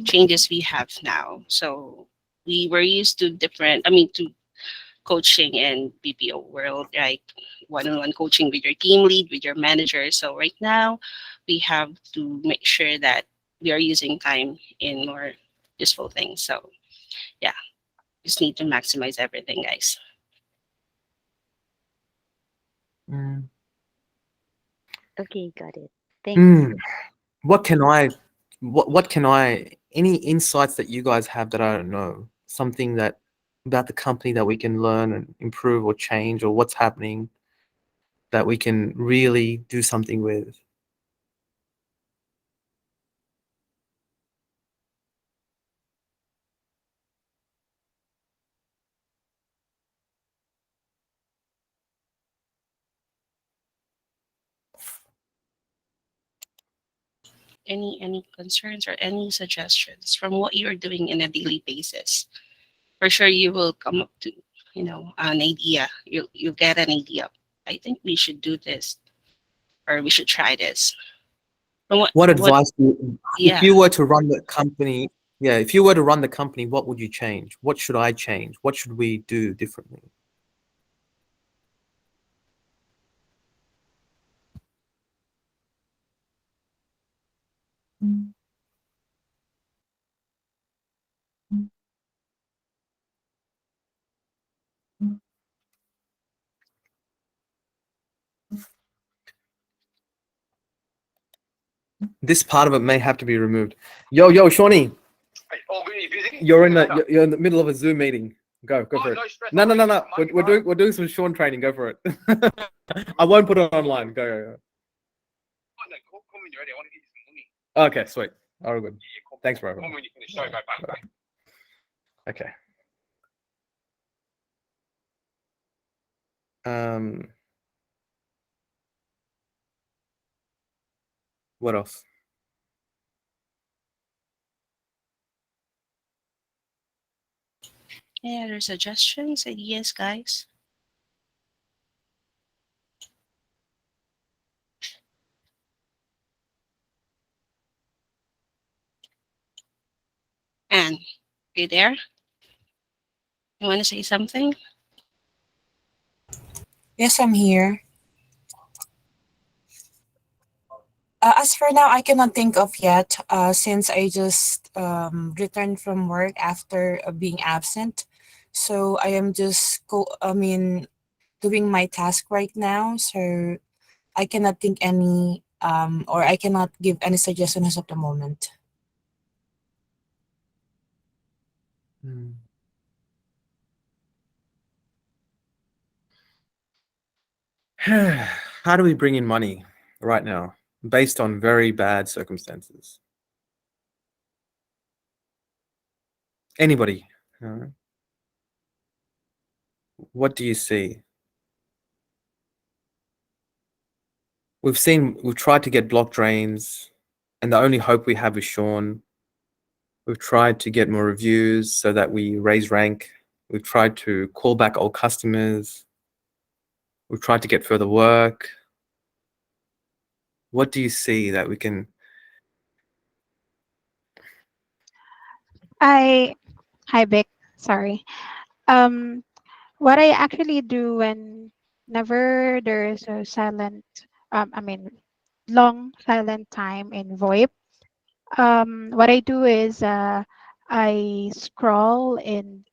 changes we have now. So we were used to to coaching in BPO world, like one-on-one coaching with your team lead, with your manager. So right now, we have to make sure that we are using time in more useful things. So yeah, just need to maximize everything, guys. Okay, got it. Thanks. What can any insights that you guys have that I don't know? Something that about the company that we can learn and improve or change, or what's happening that we can really do something with? any concerns or any suggestions from what you're doing in a daily basis. For sure, you will come up to an idea. You'll get an idea. I think we should do this, or we should try this. And What advice if yeah. you were to run the company? Yeah, if you were to run the company, what would you change? What should I change? What should we do differently? This part of it may have to be removed. Yo, Shawnee. You're in the middle of a Zoom meeting. Go for it. No. We're doing some Sean training. Go for it. I won't put it online. Go. Okay, sweet. All good. Thanks, bro. Okay. What else? Any other suggestions, ideas, guys? Anne, you there? You want to say something? Yes, I'm here. As for now, I cannot think of yet, since I just returned from work after being absent. So I am just doing my task right now. So I cannot think any or I cannot give any suggestions at the moment. How do we bring in money right now based on very bad circumstances? Anybody? What do you see? We've tried to get block drains, and the only hope we have is Sean. We've tried to get more reviews so that we raise rank. We've tried to call back old customers. We've tried to get further work. What do you see that we can? Hi, Vic. Sorry. What I actually do whenever there is a long silent time in VoIP, what I do is I scroll in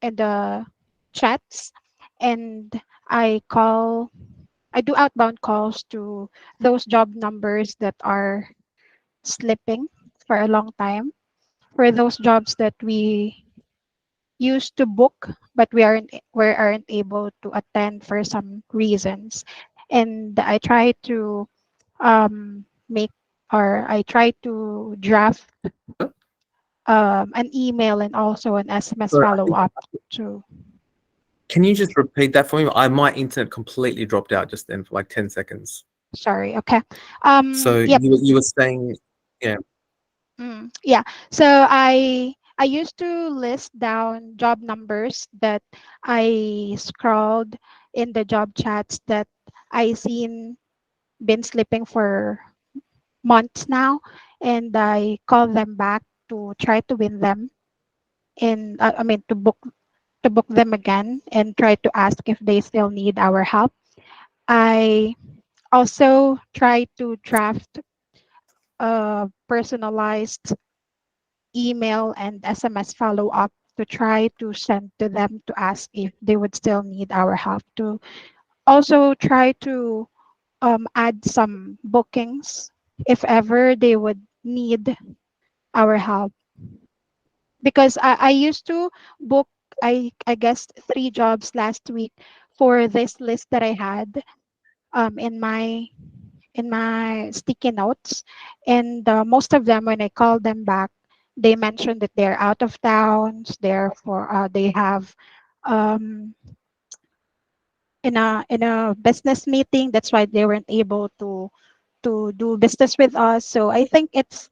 the chats, and I do outbound calls to those job numbers that are slipping for a long time, for those jobs that we used to book but we aren't able to attend for some reasons. And I try to make or I try to draft an email and also an SMS Sorry, follow-up to. Can you just repeat that for me? My internet completely dropped out just then for like 10 seconds. Sorry. Okay. So Yep. you were saying, yeah. Yeah. So I used to list down job numbers that I scrolled in the job chats that I seen been slipping for months now, and I call them back to try to win them in to book them again and try to ask if they still need our help. I also try to draft a personalized email and SMS follow up to try to send to them to ask if they would still need our help, to also try to add some bookings if ever they would need our help, because I used to book I guess 3 jobs last week for this list that I had in my sticky notes, and most of them, when I called them back, they mentioned that they're out of towns, therefore they have um, in a business meeting, that's why they weren't able to to do business with us. So I think it's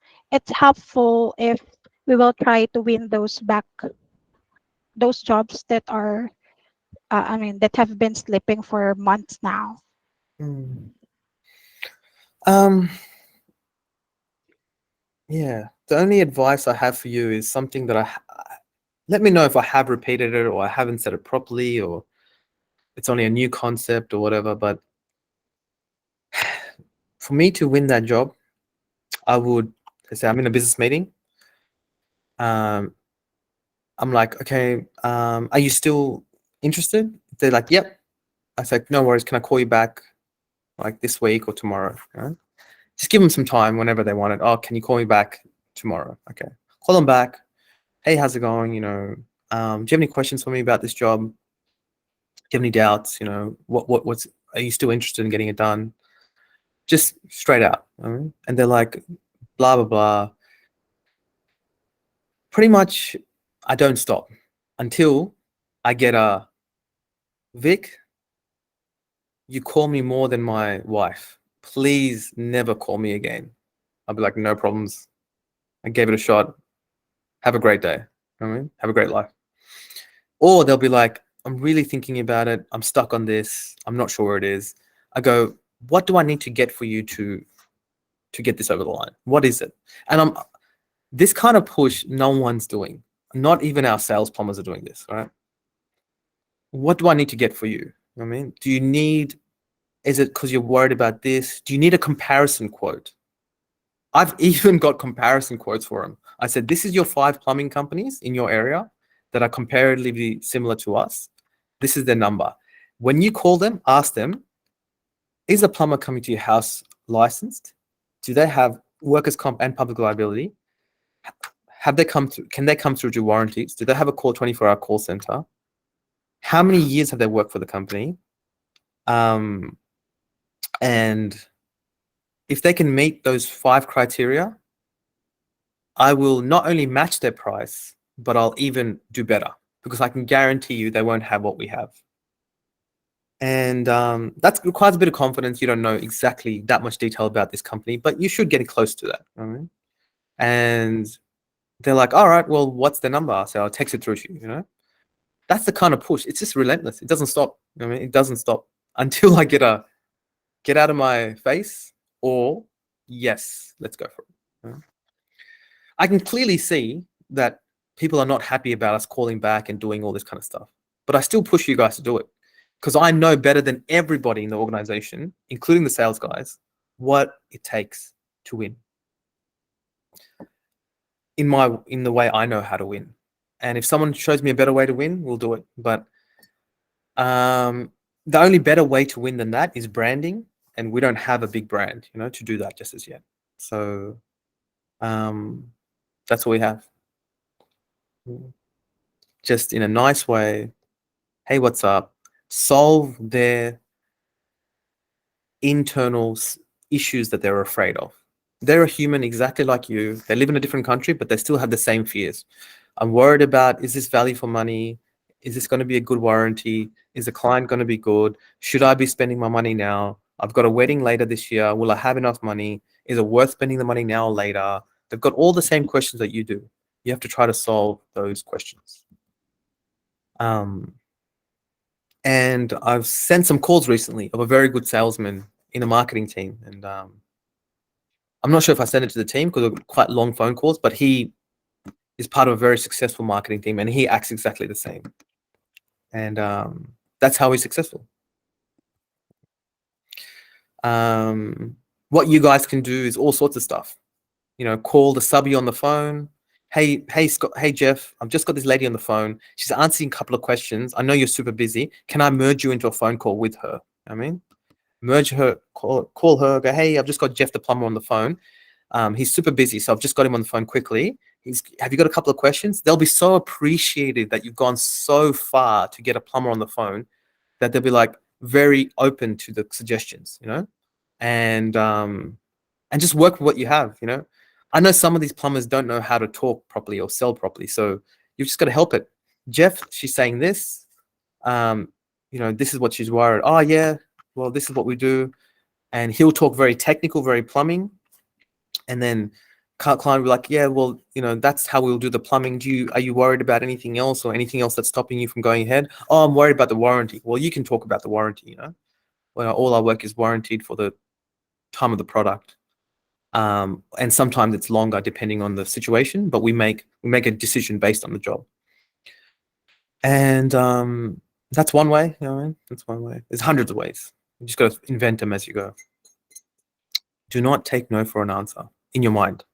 helpful if we will try to win those jobs that are that have been slipping for months now. Mm. Um, yeah, the only advice I have for you is something that let me know if I have repeated it or I haven't said it properly or it's only a new concept or whatever. But for me to win that job, I would, let's say I'm in a business meeting. I'm like, okay, are you still interested? They're like, yep. I say, no worries. Can I call you back like this week or tomorrow? You know? Just give them some time whenever they want it. Oh, can you call me back tomorrow? Okay. Call them back. Hey, how's it going? You know, do you have any questions for me about this job? Do you have any doubts? You know, what's, are you still interested in getting it done? Just straight out. And they're like, blah, blah, blah. Pretty much, I don't stop until I get a, Vic, you call me more than my wife. Please never call me again. I'll be like, no problems. I gave it a shot. Have a great day. You know what I mean? Have a great life. Or they'll be like, I'm really thinking about it. I'm stuck on this. I'm not sure where it is. I go, what do I need to get for you to get this over the line? What is it? And this kind of push no one's doing. Not even our sales plumbers are doing this, right? What do I need to get for you? You know what I mean? Do you need, is it because you're worried about this? Do you need a comparison quote? I've even got comparison quotes for them. I said, this is your 5 plumbing companies in your area that are comparatively similar to us. This is their number. When you call them, ask them, is a plumber coming to your house licensed? Do they have workers' comp and public liability? Have they come through? Can they come through to warranties? Do they have a 24-hour call center? How many years have they worked for the company? And if they can meet those 5 criteria, I will not only match their price, but I'll even do better because I can guarantee you they won't have what we have. And that requires a bit of confidence. You don't know exactly that much detail about this company, but you should get close to that. You know what I mean? And they're like, all right, well, what's the number? So I'll text it through to you, you know? That's the kind of push. It's just relentless. It doesn't stop. You know what I mean? It doesn't stop until I get out of my face or yes, let's go for it. You know? I can clearly see that people are not happy about us calling back and doing all this kind of stuff, but I still push you guys to do it because I know better than everybody in the organization, including the sales guys, what it takes to win. In the way I know how to win. And if someone shows me a better way to win, we'll do it. But the only better way to win than that is branding. And we don't have a big brand, you know, to do that just as yet. So that's all we have. Just in a nice way. Hey, what's up? Solve their internal issues that they're afraid of. They're a human exactly like you. They live in a different country, but they still have the same fears. I'm worried about, is this value for money? Is this going to be a good warranty? Is the client going to be good? Should I be spending my money now? I've got a wedding later this year. Will I have enough money? Is it worth spending the money now or later? They've got all the same questions that you do. You have to try to solve those questions. And I've sent some calls recently of a very good salesman in a marketing team. And I'm not sure if I sent it to the team because they're quite long phone calls, but he is part of a very successful marketing team and he acts exactly the same. And that's how he's successful. What you guys can do is all sorts of stuff. You know, call the subby on the phone. Hey, Scott, hey, Jeff, I've just got this lady on the phone. She's answering a couple of questions. I know you're super busy. Can I merge you into a phone call with her? I mean, merge her, call her, go, hey, I've just got Jeff the plumber on the phone. He's super busy, so I've just got him on the phone quickly. Have you got a couple of questions? They'll be so appreciated that you've gone so far to get a plumber on the phone that they'll be like very open to the suggestions, you know, and just work with what you have, you know. I know some of these plumbers don't know how to talk properly or sell properly, so you've just got to help it. Jeff, she's saying this, you know, this is what she's worried. Oh yeah, well, this is what we do. and he'll talk very technical, very plumbing, and then client will be like, yeah, well, you know, that's how we'll do the plumbing. Are you worried about anything else or anything else that's stopping you from going ahead? Oh, I'm worried about the warranty. Well, you can talk about the warranty, you know. Well, all our work is warranted for the time of the product. And sometimes it's longer depending on the situation, but we make a decision based on the job. And that's one way, you know what I mean? That's one way. There's hundreds of ways. You just got to invent them as you go. Do not take no for an answer in your mind.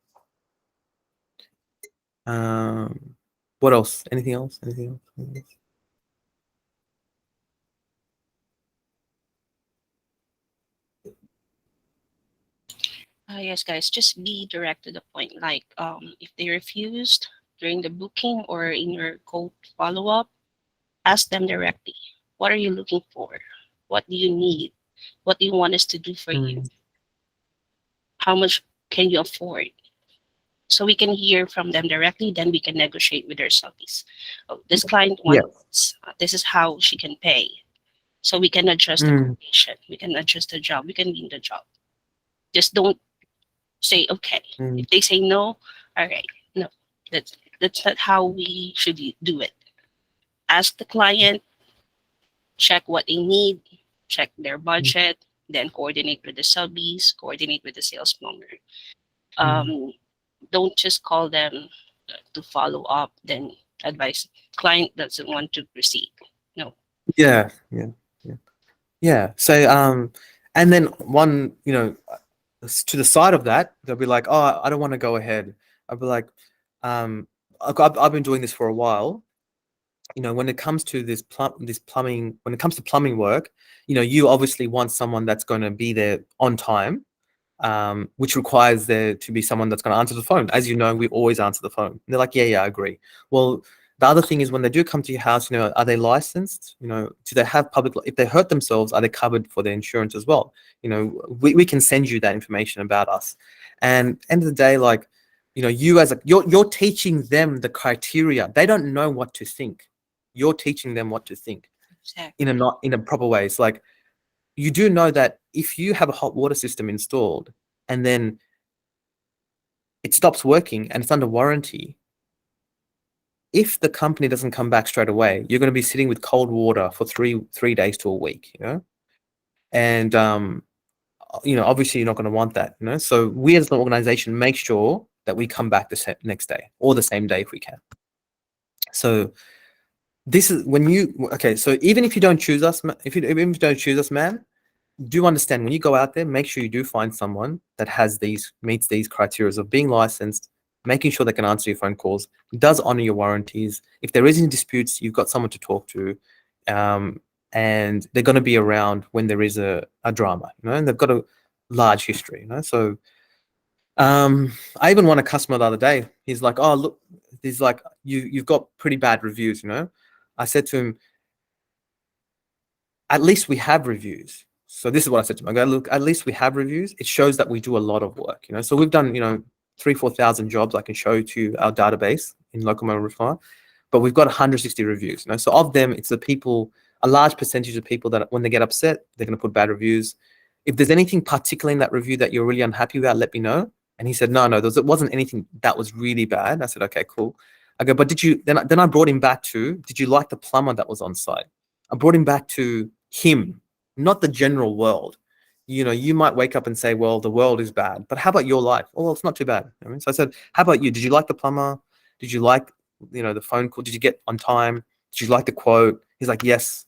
What else? Anything else? Anything else? Anything else? Yes, guys, just be direct to the point. Like, if they refused during the booking or in your quote follow-up, ask them directly. What are you looking for? What do you need? What do you want us to do for you? How much can you afford? So we can hear from them directly, then we can negotiate with our subbies. Oh, this client wants, this is how she can pay. So we can adjust the quotation, we can adjust the job, we can win the job. Just don't say okay. If they say no, all right, no, that's not how we should do it. Ask the client, check what they need, check their budget, then coordinate with the subbies, coordinate with the sales plumber. Don't just call them to follow up, then advise client doesn't want to proceed. No. Yeah. So and then one, you know, to the side of that, they'll be like, oh, I don't want to go ahead. I'll be like, I've been doing this for a while. You know, when it comes to this plumbing, when it comes to plumbing work, you know, you obviously want someone that's going to be there on time, which requires there to be someone that's going to answer the phone. As you know, we always answer the phone. And they're like, yeah, I agree. Well, the other thing is when they do come to your house, you know, are they licensed? You know, do they have public, if they hurt themselves, are they covered for their insurance as well? You know, we can send you that information about us. And end of the day, like, you know, you're teaching them the criteria. They don't know what to think. You're teaching them what to think in a proper way. It's like, you do know that if you have a hot water system installed and then it stops working and it's under warranty, if the company doesn't come back straight away, you're going to be sitting with cold water for three days to a week, you know? And, you know, obviously you're not going to want that, you know? So we as an organization make sure that we come back the next day or the same day if we can. So this is when okay, so even if you don't choose us, even if you don't choose us, man, do understand when you go out there, make sure you do find someone that meets these criteria of being licensed, making sure they can answer your phone calls, does honor your warranties. If there is any disputes, you've got someone to talk to, and they're going to be around when there is a drama, you know, and they've got a large history, you know. So I even won a customer the other day. He's like, oh, look, he's like, you've got pretty bad reviews, you know. I said to him, at least we have reviews. So this is what I said to him. I go, look, at least we have reviews. It shows that we do a lot of work, you know. So we've done, you know, 3,000-4,000 jobs I can show to our database in Locomotive Reformer, but we've got 160 reviews, you know. So of them, it's the people, a large percentage of people that when they get upset, they're going to put bad reviews. If there's anything particular in that review that you're really unhappy about, let me know. And he said, no, it wasn't anything that was really bad. I said, okay, cool. I go, but did you, then I brought him back to, did you like the plumber that was on site? I brought him back to him, not the general world. You know, you might wake up and say, well, the world is bad, but how about your life? Oh, well, it's not too bad. I mean, so I said, how about you? Did you like the plumber? Did you like, you know, the phone call? Did you get on time? Did you like the quote? He's like, yes.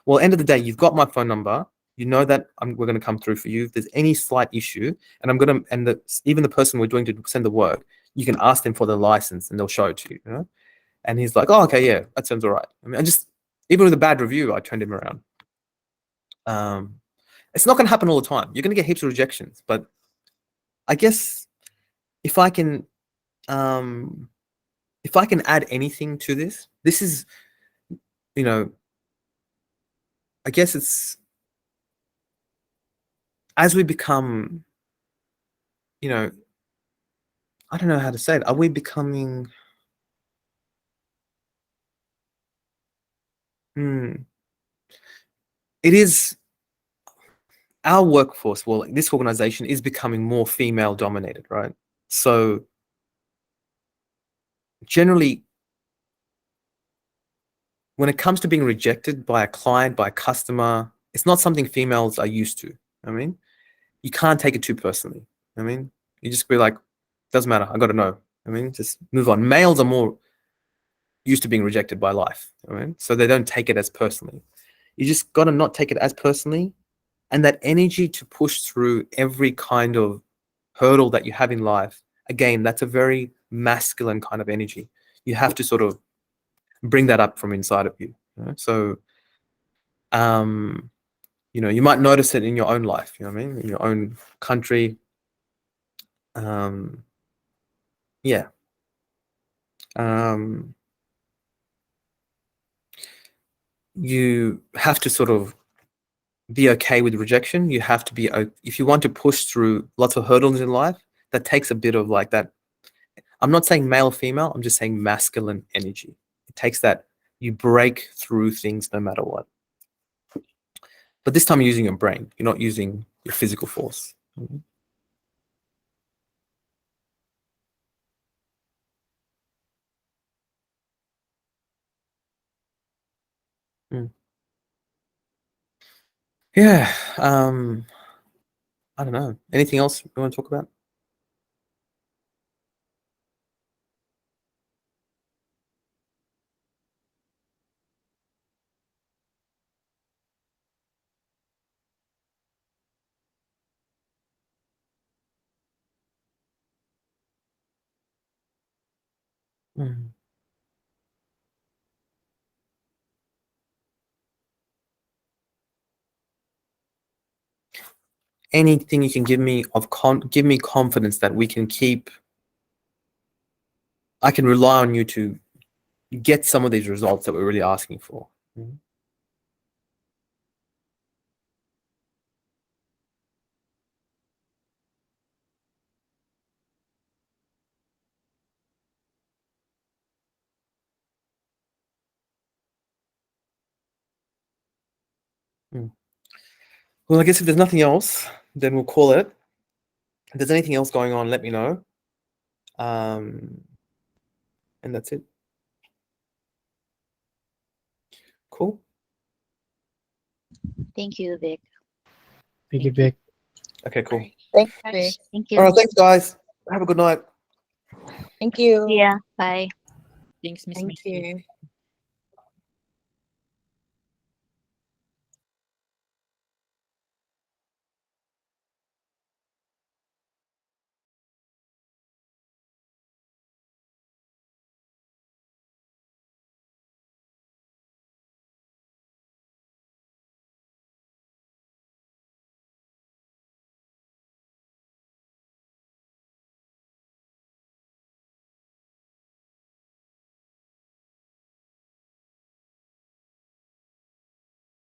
Well, end of the day, you've got my phone number. You know that we're going to come through for you. If there's any slight issue, and I'm going to, even the person we're doing to send the work, you can ask them for the license and they'll show it to you, you know? And he's like, oh, okay, yeah, that sounds all right. I mean, even with a bad review, I turned him around. It's not going to happen all the time. You're going to get heaps of rejections, but I guess if I can add anything to this is, you know, I guess it's as we become, you know, I don't know how to say it. Are we becoming? It is, our workforce, well, this organization is becoming more female dominated, right? So generally, when it comes to being rejected by a client, by a customer, it's not something females are used to. I mean, you can't take it too personally. I mean, you just be like, doesn't matter, I got to know. I mean, just move on. Males are more used to being rejected by life. I mean, so they don't take it as personally. You just got to not take it as personally. And that energy to push through every kind of hurdle that you have in life, again, that's a very masculine kind of energy. You have to sort of bring that up from inside of you. You know? So, you know, you might notice it in your own life, you know what I mean? In your own country. Yeah. You have to sort of be okay with rejection. You have to be, if you want to push through lots of hurdles in life, that takes a bit of like that. I'm not saying male, female, I'm just saying masculine energy. It takes that, you break through things no matter what. But this time you're using your brain. You're not using your physical force. Yeah. I don't know. Anything else you want to talk about? Anything you can give me of give me confidence that we can keep. I can rely on you to get some of these results that we're really asking for. Well, I guess if there's nothing else, then we'll call it. If there's anything else going on, let me know. And that's it. Cool. Thank you, Vic. Thank you, Vic. Okay, cool. Thanks, Vic. Thank you. All right, thanks, guys. Have a good night. Thank you. Yeah. Bye. Thanks, Miss Thank Missy. you.